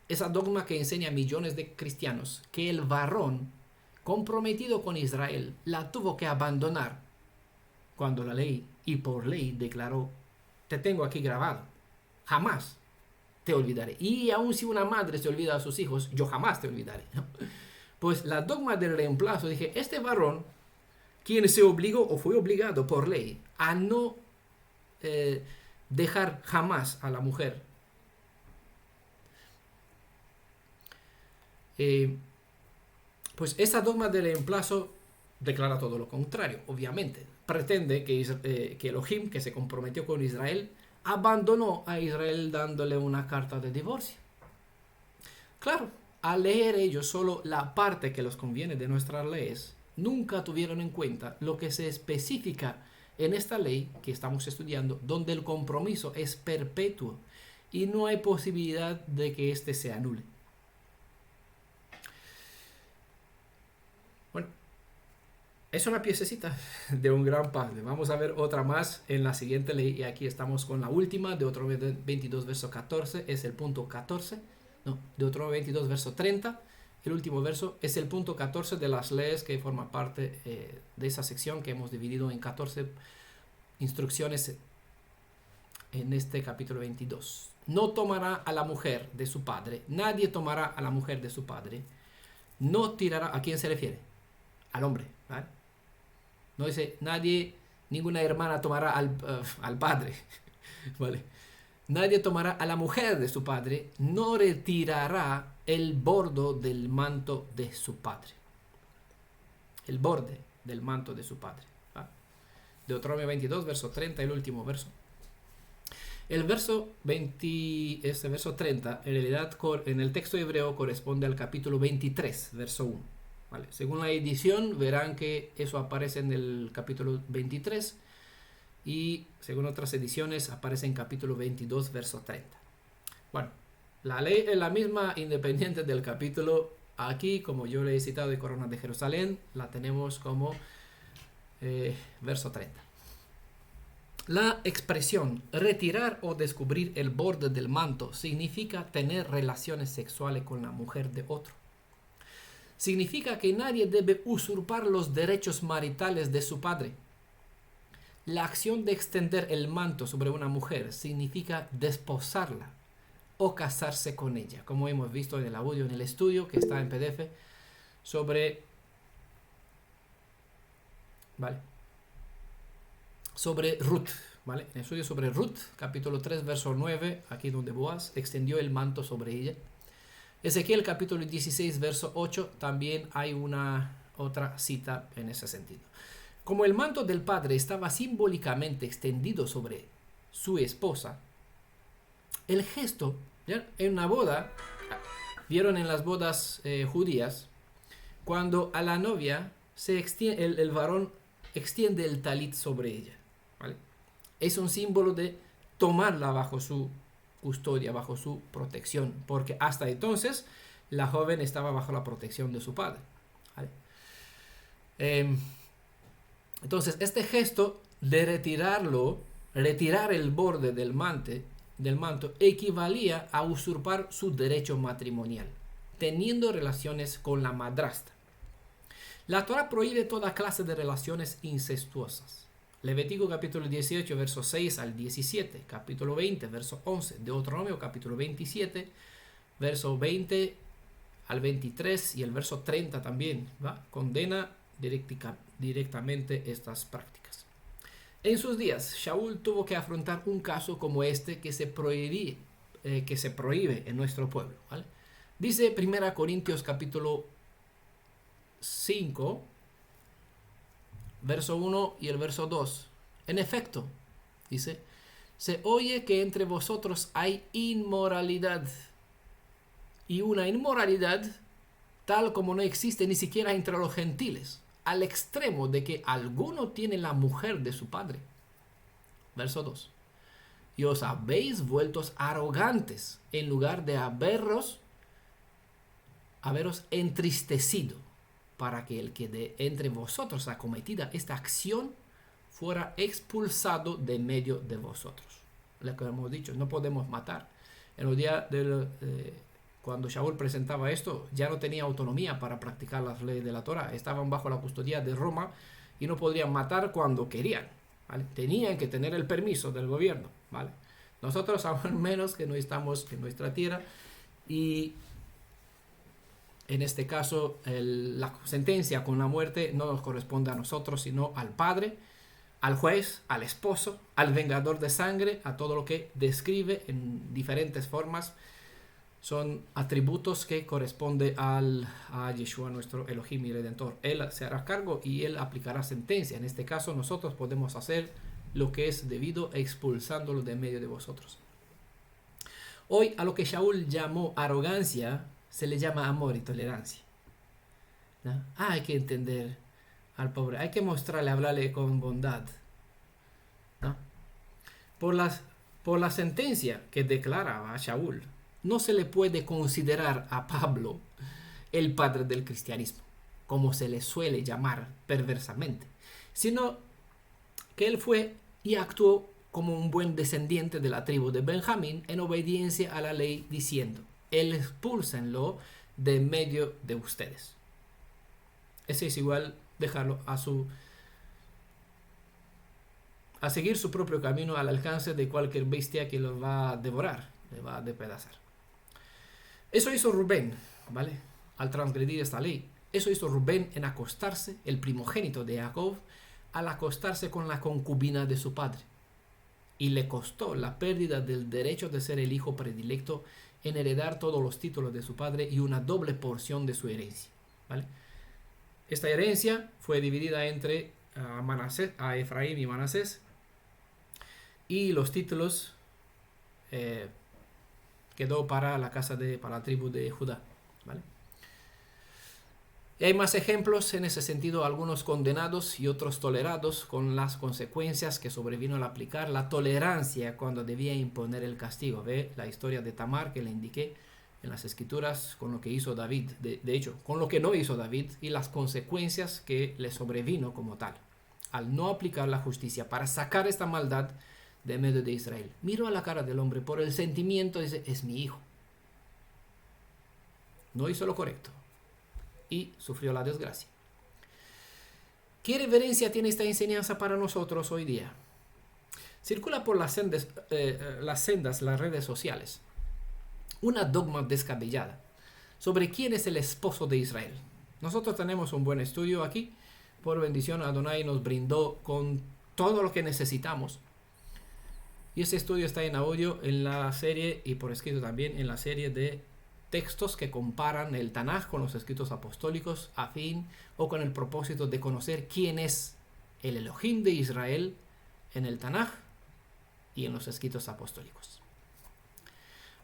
Esa dogma que enseña a millones de cristianos que el varón comprometido con Israel la tuvo que abandonar cuando la ley y por ley declaró: te tengo aquí grabado, jamás te olvidaré. Y aun si una madre se olvida a sus hijos, yo jamás te olvidaré, ¿no? Pues la dogma del reemplazo, dije, este varón, quien se obligó o fue obligado por ley a no dejar jamás a la mujer, pues esa dogma del reemplazo declara todo lo contrario, obviamente. Pretende que Elohim, que se comprometió con Israel, abandonó a Israel dándole una carta de divorcio. Claro, al leer ellos solo la parte que les conviene de nuestras leyes, nunca tuvieron en cuenta lo que se especifica en esta ley que estamos estudiando, donde el compromiso es perpetuo y no hay posibilidad de que éste se anule. Bueno, es una piececita de un gran puzzle. Vamos a ver otra más en la siguiente ley y aquí estamos con la última, de Deuteronomio 22, verso 14, es el punto 14. No, Deuteronomio 22, verso 30. El último verso es el punto 14 de las leyes que forman parte de esa sección que hemos dividido en 14 instrucciones en este capítulo 22. No tomará a la mujer de su padre. Nadie tomará a la mujer de su padre. No tirará. ¿A quién se refiere? Al hombre, ¿vale? No dice nadie, ninguna hermana tomará al padre, ¿vale? Nadie tomará a la mujer de su padre, no retirará el borde del manto de su padre. El borde del manto de su padre. ¿Va? Deuteronomio 22, verso 30, el último verso. El verso 30, en realidad en el texto hebreo corresponde al capítulo 23, verso 1. ¿Vale? Según la edición, verán que eso aparece en el capítulo 23. Y según otras ediciones aparece en capítulo 22, verso 30. Bueno, la ley es la misma independiente del capítulo. Aquí, como yo le he citado de Corona de Jerusalén, la tenemos como verso 30. La expresión retirar o descubrir el borde del manto significa tener relaciones sexuales con la mujer de otro. Significa que nadie debe usurpar los derechos maritales de su padre. La acción de extender el manto sobre una mujer significa desposarla o casarse con ella, como hemos visto en el audio, en el estudio que está en PDF sobre Ruth, ¿vale? En el estudio sobre Ruth, capítulo 3, verso 9, aquí donde Boaz extendió el manto sobre ella. Ezequiel, capítulo 16, verso 8, también hay una otra cita en ese sentido. Como el manto del padre estaba simbólicamente extendido sobre su esposa, el gesto, ¿ya? En una boda, vieron en las bodas judías, cuando a la novia el varón extiende el talit sobre ella, ¿vale? Es un símbolo de tomarla bajo su custodia, bajo su protección, porque hasta entonces la joven estaba bajo la protección de su padre, ¿vale? Entonces, este gesto de retirar el borde del manto, equivalía a usurpar su derecho matrimonial, teniendo relaciones con la madrastra. La Torá prohíbe toda clase de relaciones incestuosas. Levítico capítulo 18, versos 6 al 17, capítulo 20, verso 11, Deuteronomio capítulo 27, verso 20 al 23 y el verso 30 también, ¿va? Condena directamente estas prácticas. En sus días, Shaul tuvo que afrontar un caso como este que se prohíbe en nuestro pueblo, ¿vale? Dice 1 Corintios capítulo 5, verso 1 y el verso 2. En efecto, dice, se oye que entre vosotros hay inmoralidad, y una inmoralidad tal como no existe ni siquiera entre los gentiles, al extremo de que alguno tiene la mujer de su padre. Verso 2. Y os habéis vueltos arrogantes en lugar de haberos entristecido, para que el que de entre vosotros acometida esta acción fuera expulsado de medio de vosotros. Lo que hemos dicho, no podemos matar. En los días cuando Shaul presentaba esto, ya no tenía autonomía para practicar las leyes de la Torá. Estaban bajo la custodia de Roma y no podrían matar cuando querían, ¿vale? Tenían que tener el permiso del gobierno, ¿vale? Nosotros aún menos, que no estamos en nuestra tierra, y en este caso la sentencia con la muerte no nos corresponde a nosotros, sino al padre, al juez, al esposo, al vengador de sangre, a todo lo que describe en diferentes formas. Son atributos que corresponden a Yeshua, nuestro Elohim y Redentor. Él se hará cargo y él aplicará sentencia. En este caso, nosotros podemos hacer lo que es debido, expulsándolo de medio de vosotros. Hoy, a lo que Shaul llamó arrogancia, se le llama amor y tolerancia, ¿no? Hay que entender al pobre, hay que mostrarle, hablarle con bondad, ¿no? Por la sentencia que declara a Shaul, no se le puede considerar a Pablo el padre del cristianismo, como se le suele llamar perversamente, sino que él fue y actuó como un buen descendiente de la tribu de Benjamín en obediencia a la ley, diciendo: expúlsenlo de medio de ustedes. Ese es igual dejarlo a seguir su propio camino al alcance de cualquier bestia que lo va a devorar, le va a despedazar. Eso hizo Rubén, ¿vale? Al transgredir esta ley. Eso hizo Rubén en acostarse, el primogénito de Jacob, al acostarse con la concubina de su padre. Y le costó la pérdida del derecho de ser el hijo predilecto en heredar todos los títulos de su padre y una doble porción de su herencia, ¿vale? Esta herencia fue dividida entre a Efraín y Manasés, y los títulos quedó para la tribu de Judá, ¿vale? Y hay más ejemplos en ese sentido, algunos condenados y otros tolerados, con las consecuencias que sobrevino al aplicar la tolerancia cuando debía imponer el castigo. Ve la historia de Tamar que le indiqué en las escrituras, con lo que hizo David, de hecho, con lo que no hizo David, y las consecuencias que le sobrevino como tal, al no aplicar la justicia para sacar esta maldad de medio de Israel. Miró a la cara del hombre por el sentimiento, dice: es mi hijo. No hizo lo correcto y sufrió la desgracia. ¿Qué reverencia tiene esta enseñanza para nosotros hoy día? Circula por las redes sociales, una dogma descabellada sobre quién es el esposo de Israel. Nosotros tenemos un buen estudio aquí. Por bendición, Adonai nos brindó con todo lo que necesitamos. Y ese estudio está en audio en la serie, y por escrito también en la serie de textos que comparan el Tanaj con los escritos apostólicos a fin o con el propósito de conocer quién es el Elohim de Israel en el Tanaj y en los escritos apostólicos.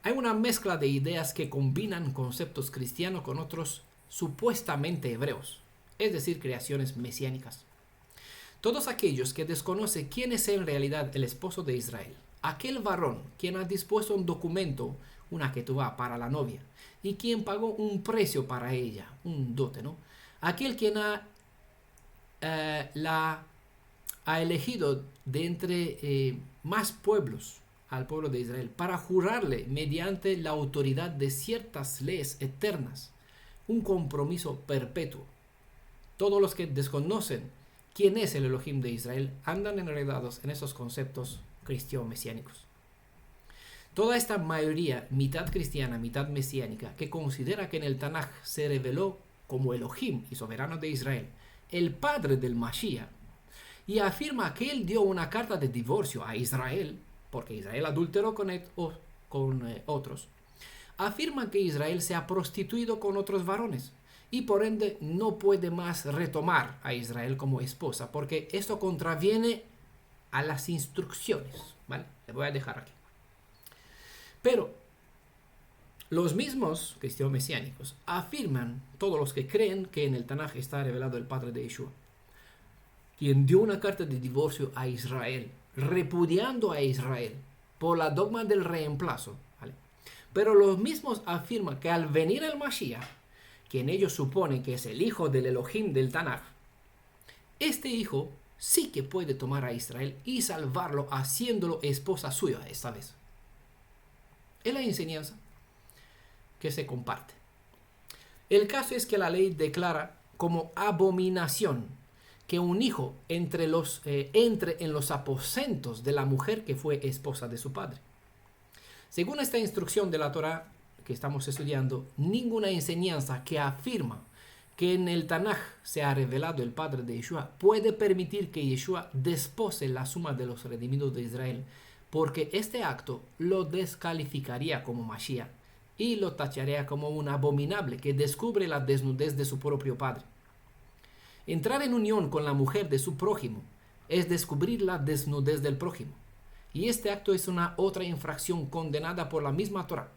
Hay una mezcla de ideas que combinan conceptos cristianos con otros supuestamente hebreos, es decir, creaciones mesiánicas. Todos aquellos que desconocen quién es en realidad el esposo de Israel, aquel varón quien ha dispuesto un documento, una ketubá para la novia, y quien pagó un precio para ella, un dote, ¿no? Aquel quien ha elegido de entre más pueblos al pueblo de Israel para jurarle mediante la autoridad de ciertas leyes eternas un compromiso perpetuo. Todos los que desconocen quién es el Elohim de Israel andan enredados en esos conceptos cristiano-mesiánicos. Toda esta mayoría, mitad cristiana, mitad mesiánica, que considera que en el Tanaj se reveló como Elohim y soberano de Israel, el padre del Mashiach, y afirma que él dio una carta de divorcio a Israel, porque Israel adulteró con otros, afirman que Israel se ha prostituido con otros varones y por ende no puede más retomar a Israel como esposa, porque esto contraviene a las instrucciones, ¿vale? Le voy a dejar aquí. Pero los mismos cristianos mesiánicos afirman, todos los que creen que en el Tanaj está revelado el padre de Yeshua, quien dio una carta de divorcio a Israel, repudiando a Israel por la dogma del reemplazo, ¿vale? Pero los mismos afirman que al venir el Mashiach, quien ellos suponen que es el hijo del Elohim del Tanaj, este hijo sí que puede tomar a Israel y salvarlo haciéndolo esposa suya esta vez. Es la enseñanza que se comparte. El caso es que la ley declara como abominación que un hijo entre en los aposentos de la mujer que fue esposa de su padre. Según esta instrucción de la Torá que estamos estudiando, ninguna enseñanza que afirma que en el Tanaj se ha revelado el padre de Yeshua puede permitir que Yeshua despose la suma de los redimidos de Israel, porque este acto lo descalificaría como Mashiach y lo tacharía como un abominable que descubre la desnudez de su propio padre. Entrar en unión con la mujer de su prójimo es descubrir la desnudez del prójimo. Y este acto es una otra infracción condenada por la misma Torah.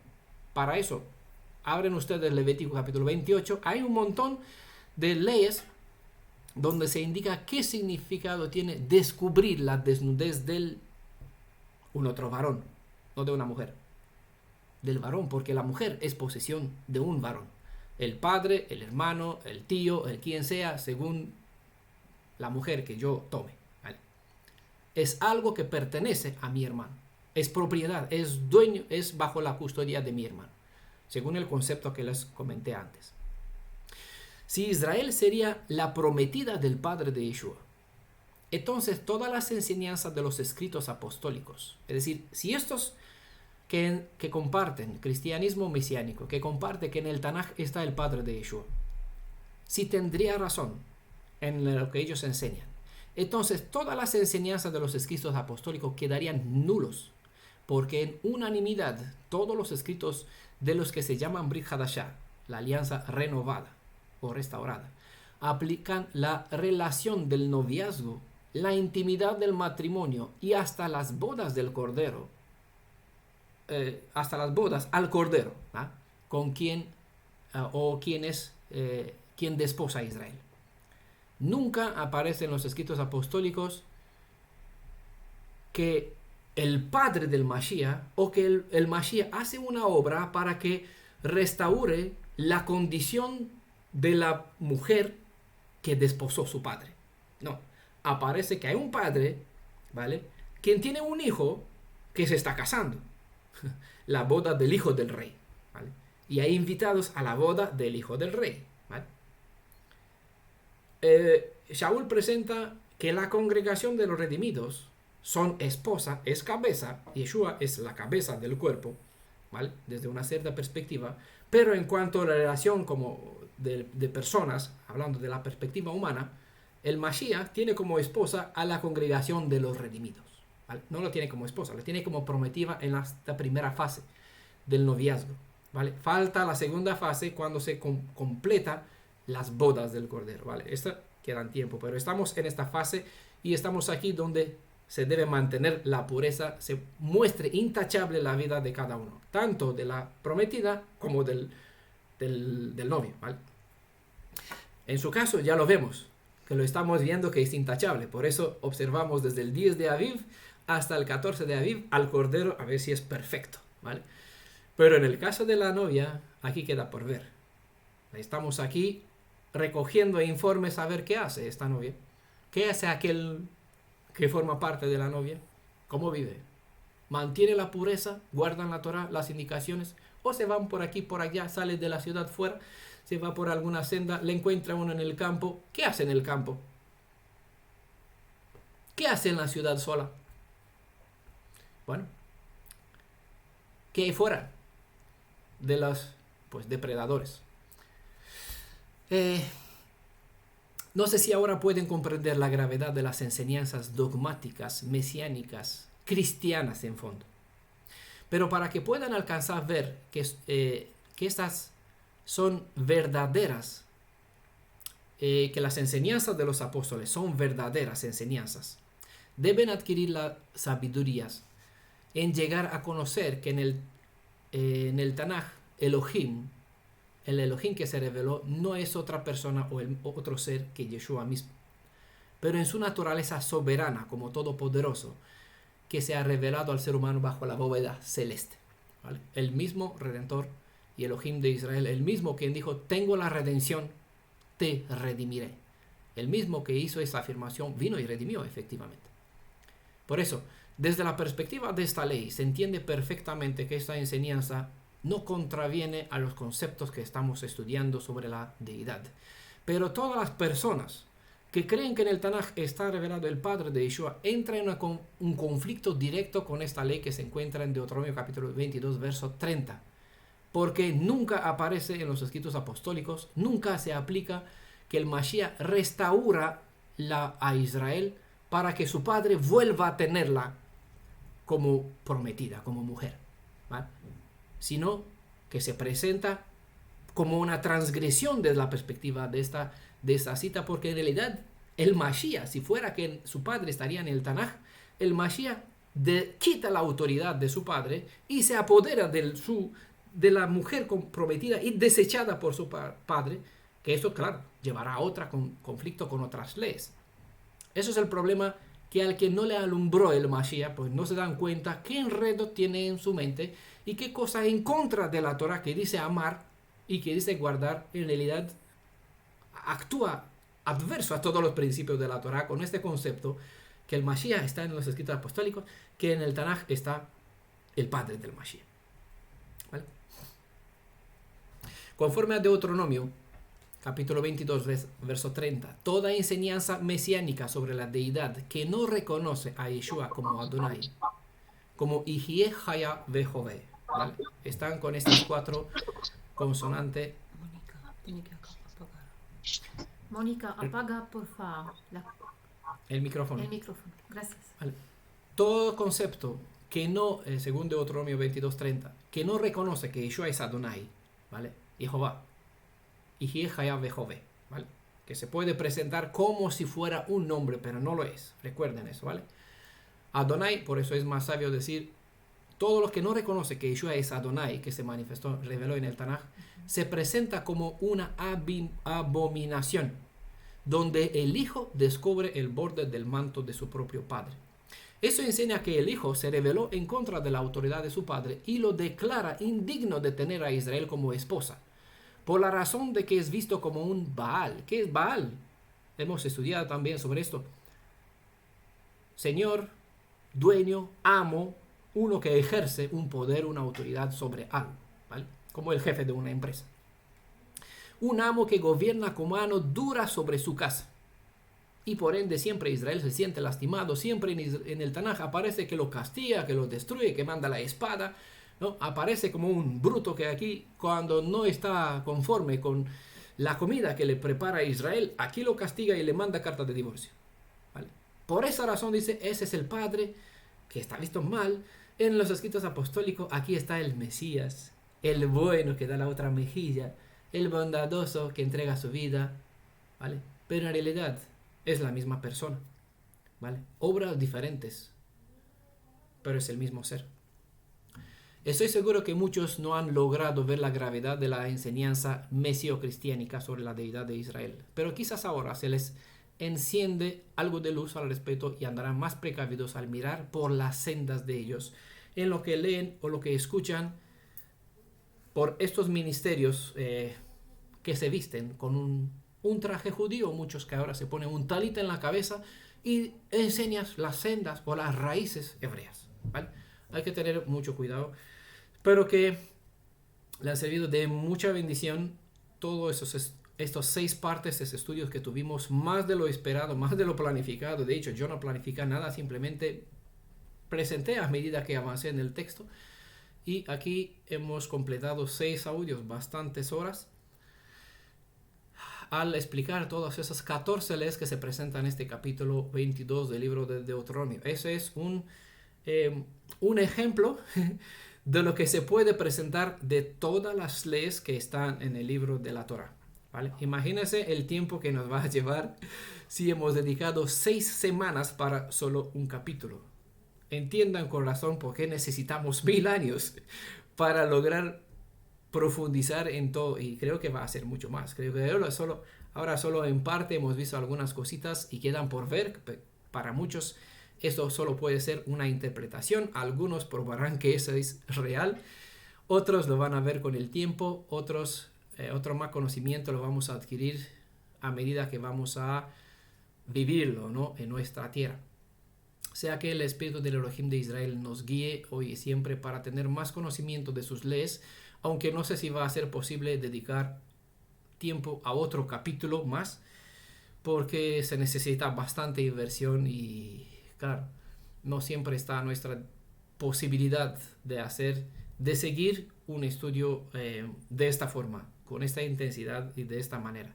Para eso, abren ustedes Levítico capítulo 28. Hay un montón de leyes donde se indica qué significado tiene descubrir la desnudez de un otro varón, no de una mujer. Del varón, porque la mujer es posesión de un varón. El padre, el hermano, el tío, el quien sea, según la mujer que yo tome, ¿vale? Es algo que pertenece a mi hermano. Es propiedad, es dueño, es bajo la custodia de mi hermano, según el concepto que les comenté antes. Si Israel sería la prometida del padre de Yeshua, entonces todas las enseñanzas de los escritos apostólicos, es decir, si estos que comparten cristianismo mesiánico, que comparte que en el Tanaj está el padre de Yeshua, si tendría razón en lo que ellos enseñan, entonces todas las enseñanzas de los escritos apostólicos quedarían nulos, porque en unanimidad todos los escritos de los que se llaman Brit Hadashah, la alianza renovada o restaurada, aplican la relación del noviazgo, la intimidad del matrimonio y hasta las bodas del Cordero, hasta las bodas al Cordero, ¿ah? Con quien o quien es quien desposa a Israel. Nunca aparece en los escritos apostólicos que el padre del Mashiach o que el Mashiach hace una obra para que restaure la condición de la mujer que desposó su padre. No, aparece que hay un padre, ¿vale?, quien tiene un hijo que se está casando. La boda del hijo del rey, ¿vale? Y hay invitados a la boda del hijo del rey, ¿vale? Shaul presenta que la congregación de los redimidos son esposa, es cabeza, Yeshua es la cabeza del cuerpo, ¿vale?, desde una cierta perspectiva, pero en cuanto a la relación como de personas, hablando de la perspectiva humana, el Mashiach tiene como esposa a la congregación de los redimidos, ¿vale? No lo tiene como esposa, lo tiene como prometida en la primera fase del noviazgo, ¿vale? Falta la segunda fase cuando se completa las bodas del Cordero, ¿vale? Esta queda en tiempo, pero estamos en esta fase y estamos aquí donde se debe mantener la pureza, se muestre intachable la vida de cada uno, tanto de la prometida como del novio, ¿vale? En su caso ya lo vemos, que lo estamos viendo que es intachable, por eso observamos desde el 10 de Aviv hasta el 14 de Aviv al cordero a ver si es perfecto, ¿vale? Pero en el caso de la novia, aquí queda por ver. Estamos aquí recogiendo informes a ver qué hace esta novia. ¿Qué hace aquel que forma parte de la novia? ¿Cómo vive? ¿Mantiene la pureza? ¿Guardan la Torah, las indicaciones? ¿O se van por aquí, por allá, sale de la ciudad fuera, se va por alguna senda, le encuentra uno en el campo? ¿Qué hace en el campo? ¿Qué hace en la ciudad sola? Bueno, ¿qué hay fuera de los depredadores? No sé si ahora pueden comprender la gravedad de las enseñanzas dogmáticas, mesiánicas, cristianas en fondo. Pero para que puedan alcanzar a ver que estas son verdaderas, que las enseñanzas de los apóstoles son verdaderas enseñanzas, deben adquirir las sabidurías en llegar a conocer que en el Tanaj, Elohim, el Elohim que se reveló no es otra persona o otro ser que Yeshua mismo, pero en su naturaleza soberana como todopoderoso, que se ha revelado al ser humano bajo la bóveda celeste, ¿vale? El mismo Redentor y Elohim de Israel, el mismo quien dijo, tengo la redención, te redimiré. El mismo que hizo esa afirmación vino y redimió efectivamente. Por eso, desde la perspectiva de esta ley, se entiende perfectamente que esta enseñanza no contraviene a los conceptos que estamos estudiando sobre la deidad. Pero todas las personas que creen que en el Tanaj está revelado el Padre de Yeshua entran en un conflicto directo con esta ley que se encuentra en Deuteronomio capítulo 22, verso 30. Porque nunca aparece en los escritos apostólicos, nunca se aplica que el Mashiach restaura a Israel para que su padre vuelva a tenerla como prometida, como mujer, ¿vale? Sino que se presenta como una transgresión desde la perspectiva de esta cita, porque en realidad el Mashiach, si fuera que su padre estaría en el Tanaj, el Mashiach quita la autoridad de su padre y se apodera de la mujer comprometida y desechada por su padre, que eso, claro, llevará a otro conflicto con otras leyes. Eso es el problema, que al que no le alumbró el Mashiach, pues no se dan cuenta qué enredo tiene en su mente y qué cosa en contra de la Torah que dice amar y que dice guardar, en realidad actúa adverso a todos los principios de la Torah con este concepto que el Mashiach está en los escritos apostólicos, que en el Tanaj está el padre del Mashiach, ¿vale? Conforme a Deuteronomio capítulo 22, verso 30, toda enseñanza mesiánica sobre la deidad que no reconoce a Yeshua como Adonai, como Ijie Haya Vejove, ¿vale? Están con estas 4 consonantes. Mónica, apaga por favor el micrófono. Gracias. ¿Vale? Todo concepto que no, según Deuteronomio 22:30, que no reconoce que Yeshua es Adonai, ¿vale? Jehová, Ijie Haya Vejove, ¿vale? Que se puede presentar como si fuera un nombre, pero no lo es. Recuerden eso, ¿vale? Adonai, por eso es más sabio decir, todo lo que no reconoce que Yeshua es Adonai, que se manifestó, reveló en el Tanaj, se presenta como una abominación, donde el hijo descubre el borde del manto de su propio padre. Eso enseña que el hijo se rebeló en contra de la autoridad de su padre y lo declara indigno de tener a Israel como esposa, por la razón de que es visto como un Baal. ¿Qué es Baal? Hemos estudiado también sobre esto. Señor, dueño, amo, uno que ejerce un poder, una autoridad sobre algo, ¿vale? Como el jefe de una empresa. Un amo que gobierna con mano dura sobre su casa. Y por ende siempre Israel se siente lastimado. Siempre en el Tanaj aparece que lo castiga, que lo destruye, que manda la espada, ¿no? Aparece como un bruto que aquí, cuando no está conforme con la comida que le prepara a Israel, aquí lo castiga y le manda carta de divorcio, ¿vale? Por esa razón dice, ese es el padre que está visto mal. En los escritos apostólicos aquí está el Mesías, el bueno que da la otra mejilla, el bondadoso que entrega su vida, ¿vale? Pero en realidad es la misma persona, ¿vale? Obras diferentes, pero es el mismo ser. Estoy seguro que muchos no han logrado ver la gravedad de la enseñanza mesio-cristiánica sobre la deidad de Israel, pero quizás ahora se les enciende algo de luz al respecto y andarán más precavidos al mirar por las sendas de ellos en lo que leen o lo que escuchan por estos ministerios que se visten con un traje judío, muchos que ahora se ponen un talit en la cabeza y enseñan las sendas o las raíces hebreas, ¿vale? Hay que tener mucho cuidado. Espero que le han servido de mucha bendición todos estos 6 partes de estudios que tuvimos, más de lo esperado, más de lo planificado. De hecho, yo no planifiqué nada, simplemente presenté a medida que avancé en el texto. Y aquí hemos completado 6 audios, bastantes horas, al explicar todas esas 14 leyes que se presentan en este capítulo 22 del libro de Deuteronomio. Ese es un ejemplo de lo que se puede presentar de todas las leyes que están en el libro de la Torá, ¿vale? Imagínense el tiempo que nos va a llevar si hemos dedicado 6 semanas para solo un capítulo. Entiendan con razón por qué necesitamos 1000 años para lograr profundizar en todo, y creo que va a ser mucho más. Creo que ahora solo en parte hemos visto algunas cositas y quedan por ver. Para muchos esto solo puede ser una interpretación, algunos probarán que eso es real, otros lo van a ver con el tiempo, otro más conocimiento lo vamos a adquirir a medida que vamos a vivirlo, ¿no?, en nuestra tierra. Sea que el Espíritu del Elohim de Israel nos guíe hoy y siempre para tener más conocimiento de sus leyes, aunque no sé si va a ser posible dedicar tiempo a otro capítulo más, porque se necesita bastante inversión y, claro, no siempre está nuestra posibilidad de seguir un estudio de esta forma, con esta intensidad y de esta manera.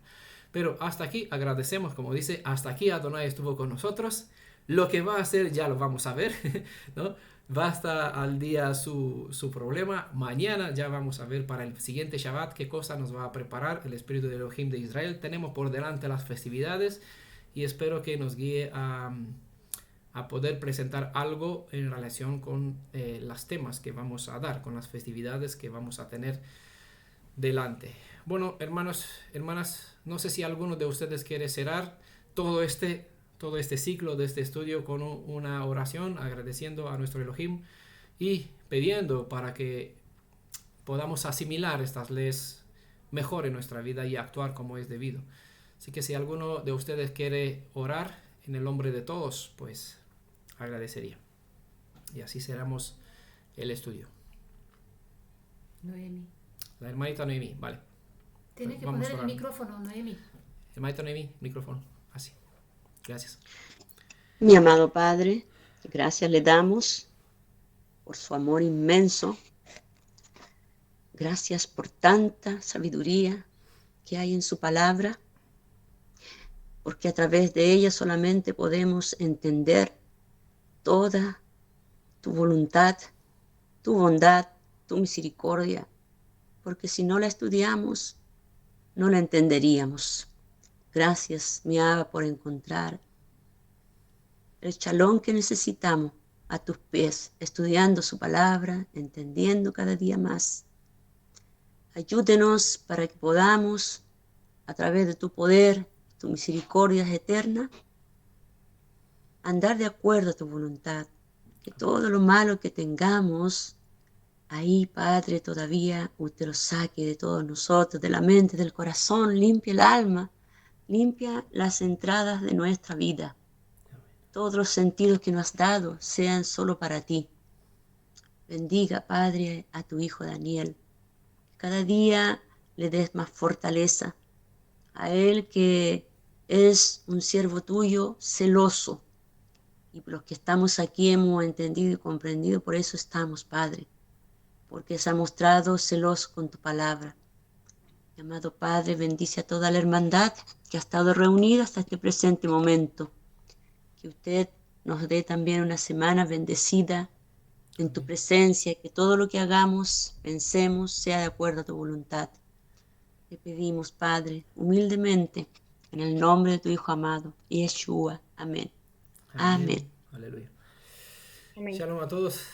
Pero hasta aquí agradecemos, como dice, hasta aquí Adonai estuvo con nosotros. Lo que va a hacer ya lo vamos a ver, ¿no? Va hasta al día su problema. Mañana ya vamos a ver para el siguiente Shabbat qué cosa nos va a preparar el Espíritu de Elohim de Israel. Tenemos por delante las festividades y espero que nos guíe a poder presentar algo en relación con los temas que vamos a dar, con las festividades que vamos a tener delante. Bueno, hermanos, hermanas, no sé si alguno de ustedes quiere cerrar todo este ciclo de este estudio con una oración, agradeciendo a nuestro Elohim y pidiendo para que podamos asimilar estas leyes mejor en nuestra vida y actuar como es debido. Así que si alguno de ustedes quiere orar en el nombre de todos, pues agradecería. Y así cerramos el estudio. Noemi. La hermanita Noemi, vale. Tiene que poner el micrófono, Noemi. Hermanita Noemi, micrófono, así. Gracias. Mi amado Padre, gracias le damos por su amor inmenso. Gracias por tanta sabiduría que hay en su palabra, porque a través de ella solamente podemos entender toda tu voluntad, tu bondad, tu misericordia, porque si no la estudiamos, no la entenderíamos. Gracias, mi Abba, por encontrar el shalom que necesitamos a tus pies, estudiando su palabra, entendiendo cada día más. Ayúdenos para que podamos, a través de tu poder, tu misericordia eterna, andar de acuerdo a tu voluntad. Que todo lo malo que tengamos ahí, Padre, todavía usted lo saque de todos nosotros, de la mente, del corazón, limpia el alma, limpia las entradas de nuestra vida. Todos los sentidos que nos has dado sean solo para ti. Bendiga, Padre, a tu hijo Daniel. Cada día le des más fortaleza. A él que es un siervo tuyo celoso. Y los que estamos aquí hemos entendido y comprendido, por eso estamos, Padre. Porque se ha mostrado celoso con tu palabra. Mi amado Padre, bendice a toda la hermandad que ha estado reunida hasta este presente momento. Que usted nos dé también una semana bendecida en tu presencia, que todo lo que hagamos, pensemos, sea de acuerdo a tu voluntad. Te pedimos, Padre, humildemente, en el nombre de tu Hijo amado, Yeshua. Amén. Amén. Aleluya. Amén. Shalom a todos.